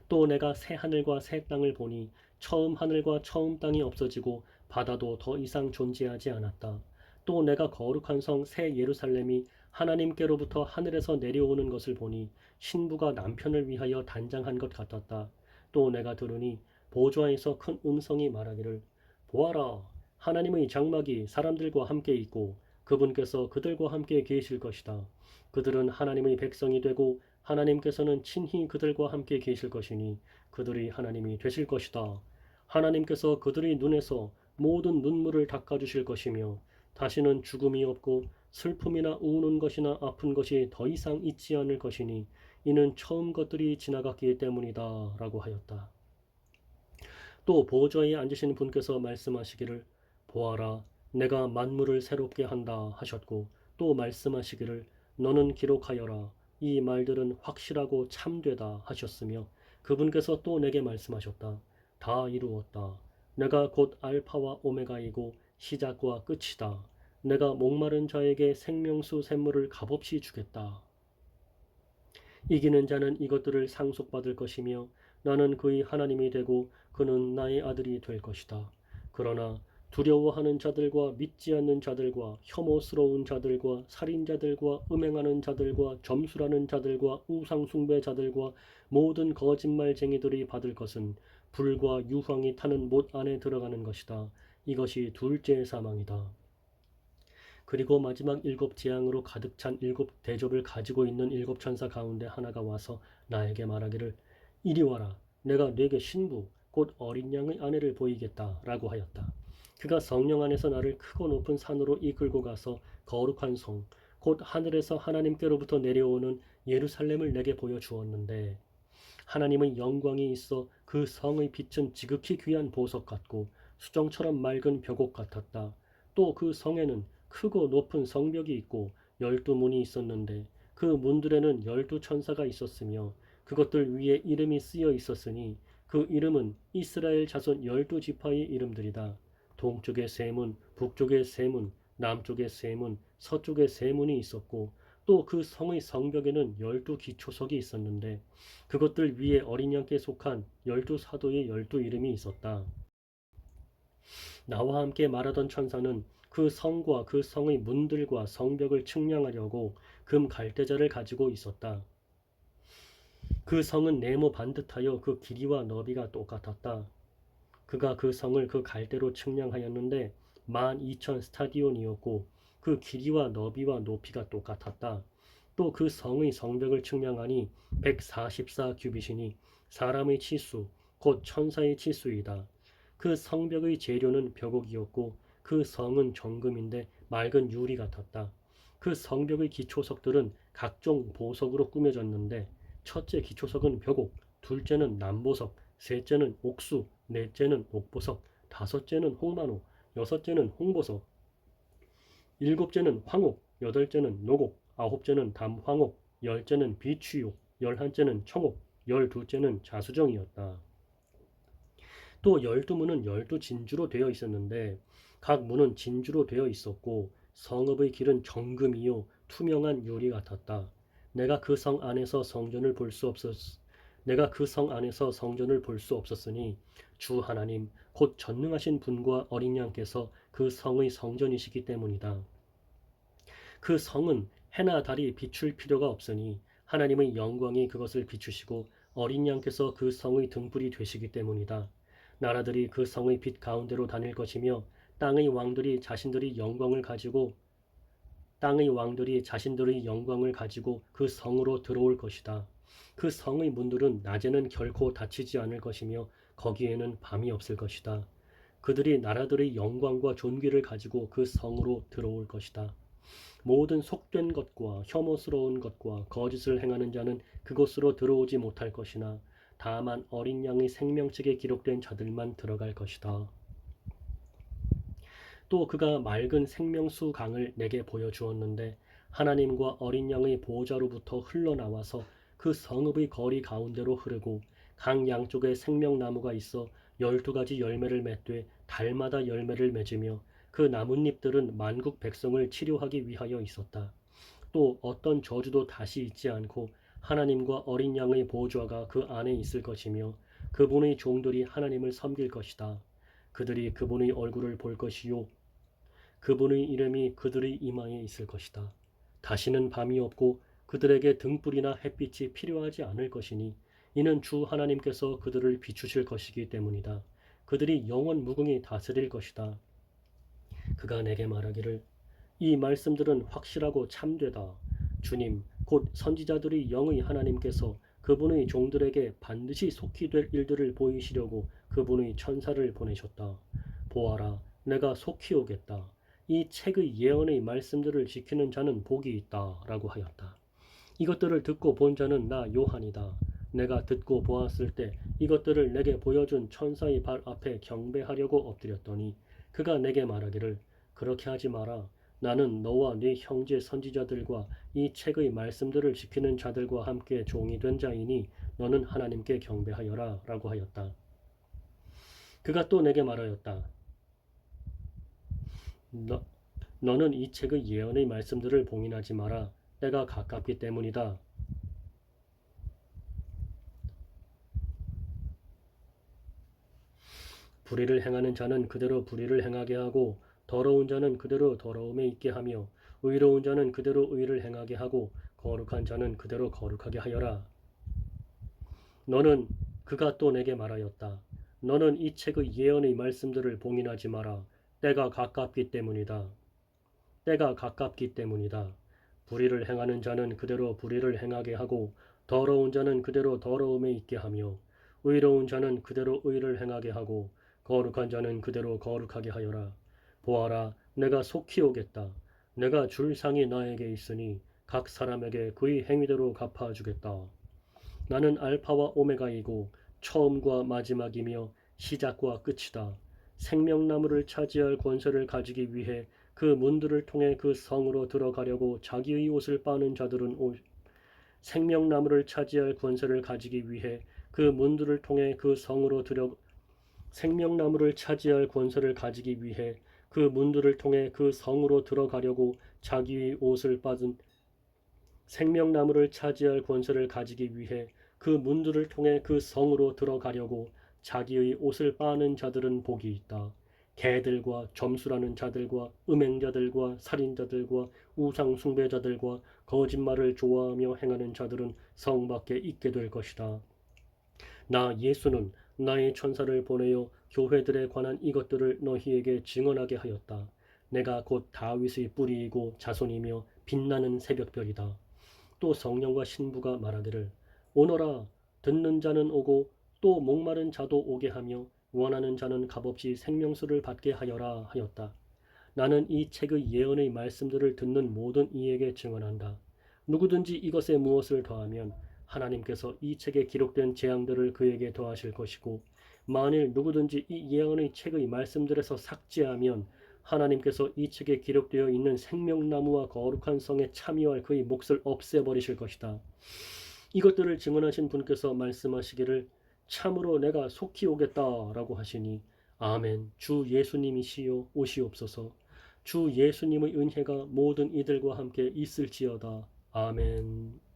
또 내가 새 하늘과 새 땅을 보니 처음 하늘과 처음 땅이 없어지고 바다도 더 이상 존재하지 않았다. 또 내가 거룩한 성 새 예루살렘이 하나님께로부터 하늘에서 내려오는 것을 보니 신부가 남편을 위하여 단장한 것 같았다. 또 내가 들으니 보좌에서 큰 음성이 말하기를 보아라 하나님의 장막이 사람들과 함께 있고 그분께서 그들과 함께 계실 것이다. 그들은 하나님의 백성이 되고 하나님께서는 친히 그들과 함께 계실 것이니 그들이 하나님이 되실 것이다. 하나님께서 그들의 눈에서 모든 눈물을 닦아주실 것이며 다시는 죽음이 없고 슬픔이나 우는 것이나 아픈 것이 더 이상 있지 않을 것이니 이는 처음 것들이 지나갔기 때문이다 라고 하였다. 또 보좌에 앉으신 분께서 말씀하시기를 보아라 내가 만물을 새롭게 한다 하셨고 또 말씀하시기를 너는 기록하여라 이 말들은 확실하고 참되다 하셨으며 그분께서 또 내게 말씀하셨다. 다 이루었다. 내가 곧 알파와 오메가이고 시작과 끝이다. 내가 목마른 자에게 생명수 샘물을 값없이 주겠다. 이기는 자는 이것들을 상속받을 것이며 나는 그의 하나님이 되고 그는 나의 아들이 될 것이다. 그러나 두려워하는 자들과 믿지 않는 자들과 혐오스러운 자들과 살인자들과 음행하는 자들과 점술하는 자들과 우상숭배자들과 모든 거짓말쟁이들이 받을 것은 불과 유황이 타는 못 안에 들어가는 것이다. 이것이 둘째 사망이다. 그리고 마지막 일곱 재앙으로 가득 찬 일곱 대접을 가지고 있는 일곱 천사 가운데 하나가 와서 나에게 말하기를 이리 와라 내가 네게 신부 곧 어린 양의 아내를 보이겠다 라고 하였다. 그가 성령 안에서 나를 크고 높은 산으로 이끌고 가서 거룩한 성 곧 하늘에서 하나님께로부터 내려오는 예루살렘을 내게 보여주었는데 하나님의 영광이 있어 그 성의 빛은 지극히 귀한 보석 같고 수정처럼 맑은 벽옥 같았다. 또 그 성에는 크고 높은 성벽이 있고 12문이 있었는데 그 문들에는 12천사가 있었으며 그것들 위에 이름이 쓰여 있었으니 그 이름은 이스라엘 자손 12지파의 이름들이다. 동쪽에 세 문, 북쪽에 세 문, 남쪽에 세 문, 서쪽에 세 문이 있었고 또 그 성의 성벽에는 12기초석이 있었는데 그것들 위에 어린 양께 속한 12사도의 12이름이 있었다. 나와 함께 말하던 천사는 그 성과 그 성의 문들과 성벽을 측량하려고 금 갈대자를 가지고 있었다. 그 성은 네모 반듯하여 그 길이와 너비가 똑같았다. 그가 그 성을 그 갈대로 측량하였는데 12,000스타디온이었고 그 길이와 너비와 높이가 똑같았다. 또 그 성의 성벽을 측량하니 144규빗이니 사람의 치수 곧 천사의 치수이다. 그 성벽의 재료는 벽옥이었고 그 성은 정금인데 맑은 유리 같았다. 그 성벽의 기초석들은 각종 보석으로 꾸며졌는데 첫째 기초석은 벽옥, 둘째는 남보석, 셋째는 옥수, 넷째는 옥보석, 다섯째는 홍만호, 여섯째는 홍보석, 일곱째는 황옥, 여덟째는 노곡, 아홉째는 담황옥, 열째는 비취옥, 열한째는 청옥, 열두째는 자수정이었다. 또 12문은 12진주로 되어 있었는데 각 문은 진주로 되어 있었고 성읍의 길은 정금이요 투명한 유리 같았다. 내가 그 성 안에서 성전을 볼 수 없었으니 주 하나님 곧 전능하신 분과 어린 양께서 그 성의 성전이시기 때문이다. 그 성은 해나 달이 비출 필요가 없으니 하나님의 영광이 그것을 비추시고 어린 양께서 그 성의 등불이 되시기 때문이다. 나라들이 그 성의 빛 가운데로 다닐 것이며 땅의 왕들이 자신들의 영광을 가지고 그 성으로 들어올 것이다. 그 성의 문들은 낮에는 결코 닫히지 않을 것이며 거기에는 밤이 없을 것이다. 그들이 나라들의 영광과 존귀를 가지고 그 성으로 들어올 것이다. 모든 속된 것과 혐오스러운 것과 거짓을 행하는 자는 그곳으로 들어오지 못할 것이나 다만 어린 양의 생명책에 기록된 자들만 들어갈 것이다. 또 그가 맑은 생명수 강을 내게 보여주었는데 하나님과 어린 양의 보호자로부터 흘러나와서 그 성읍의 거리 가운데로 흐르고 강 양쪽에 생명나무가 있어 12가지 열매를 맺되 달마다 열매를 맺으며 그 나뭇잎들은 만국 백성을 치료하기 위하여 있었다. 또 어떤 저주도 다시 있지 않고 하나님과 어린 양의 보좌가 그 안에 있을 것이며 그분의 종들이 하나님을 섬길 것이다. 그들이 그분의 얼굴을 볼 것이요 그분의 이름이 그들의 이마에 있을 것이다. 다시는 밤이 없고 그들에게 등불이나 햇빛이 필요하지 않을 것이니 이는 주 하나님께서 그들을 비추실 것이기 때문이다. 그들이 영원 무궁히 다스릴 것이다. 그가 내게 말하기를 이 말씀들은 확실하고 참되다. 주님, 곧 선지자들이 영의 하나님께서 그분의 종들에게 반드시 속히 될 일들을 보이시려고 그분의 천사를 보내셨다. 보아라, 내가 속히 오겠다. 이 책의 예언의 말씀들을 지키는 자는 복이 있다. 라고 하였다. 이것들을 듣고 본 자는 나 요한이다. 내가 듣고 보았을 때 이것들을 내게 보여준 천사의 발 앞에 경배하려고 엎드렸더니 그가 내게 말하기를 그렇게 하지 마라. 나는 너와 네 형제 선지자들과 이 책의 말씀들을 지키는 자들과 함께 종이 된 자이니 너는 하나님께 경배하여라 라고 하였다. 그가 또 내게 말하였다. 너는 이 책의 예언의 말씀들을 봉인하지 마라. 때가 가깝기 때문이다. 불의를 행하는 자는 그대로 불의를 행하게 하고 더러운 자는 그대로 더러움에 있게 하며 의로운 자는 그대로 의를 행하게 하고 거룩한 자는 그대로 거룩하게 하여라. 너는 그가 또 내게 말하였다. 너는 이 책의 예언의 말씀들을 봉인하지 마라. 때가 가깝기 때문이다. 때가 가깝기 때문이다. 불의를 행하는 자는 그대로 불의를 행하게 하고 더러운 자는 그대로 더러움에 있게 하며 의로운 자는 그대로 의를 행하게 하고 거룩한 자는 그대로 거룩하게 하여라. 보아라, 내가 속히 오겠다. 내가 줄 상이 나에게 있으니 각 사람에게 그의 행위대로 갚아주겠다. 나는 알파와 오메가이고 처음과 마지막이며 시작과 끝이다. 생명나무를 차지할 권세를 가지기 위해 그 문들을 통해 그 성으로 들어가려고 자기의 옷을 빠는 자들은 생명나무를 차지할 권세를 가지기 위해 그 문들을 통해 그 성으로 생명나무를 차지할 권세를 가지기 위해 그 문들을 통해 그 성으로 들어가려고 자기의 옷을 빠진 생명나무를 차지할 권세를 가지기 위해 그 문들을 통해 그 성으로 들어가려고 자기의 옷을 빠는 자들은 복이 있다. 개들과 점수라는 자들과 음행자들과 살인자들과 우상 숭배자들과 거짓말을 좋아하며 행하는 자들은 성 밖에 있게 될 것이다. 나 예수는 나의 천사를 보내어 교회들에 관한 이것들을 너희에게 증언하게 하였다. 내가 곧 다윗의 뿌리이고 자손이며 빛나는 새벽별이다. 또 성령과 신부가 말하기를 오너라 듣는 자는 오고 또 목마른 자도 오게 하며 원하는 자는 값없이 생명수를 받게 하여라 하였다. 나는 이 책의 예언의 말씀들을 듣는 모든 이에게 증언한다. 누구든지 이것에 무엇을 더하면 하나님께서 이 책에 기록된 재앙들을 그에게 더하실 것이고 만일 누구든지 이 예언의 책의 말씀들에서 삭제하면 하나님께서 이 책에 기록되어 있는 생명나무와 거룩한 성에 참여할 그의 몫을 없애버리실 것이다. 이것들을 증언하신 분께서 말씀하시기를 참으로 내가 속히 오겠다라고 하시니 아멘. 주 예수님이시여 오시옵소서. 주 예수님의 은혜가 모든 이들과 함께 있을지어다. 아멘.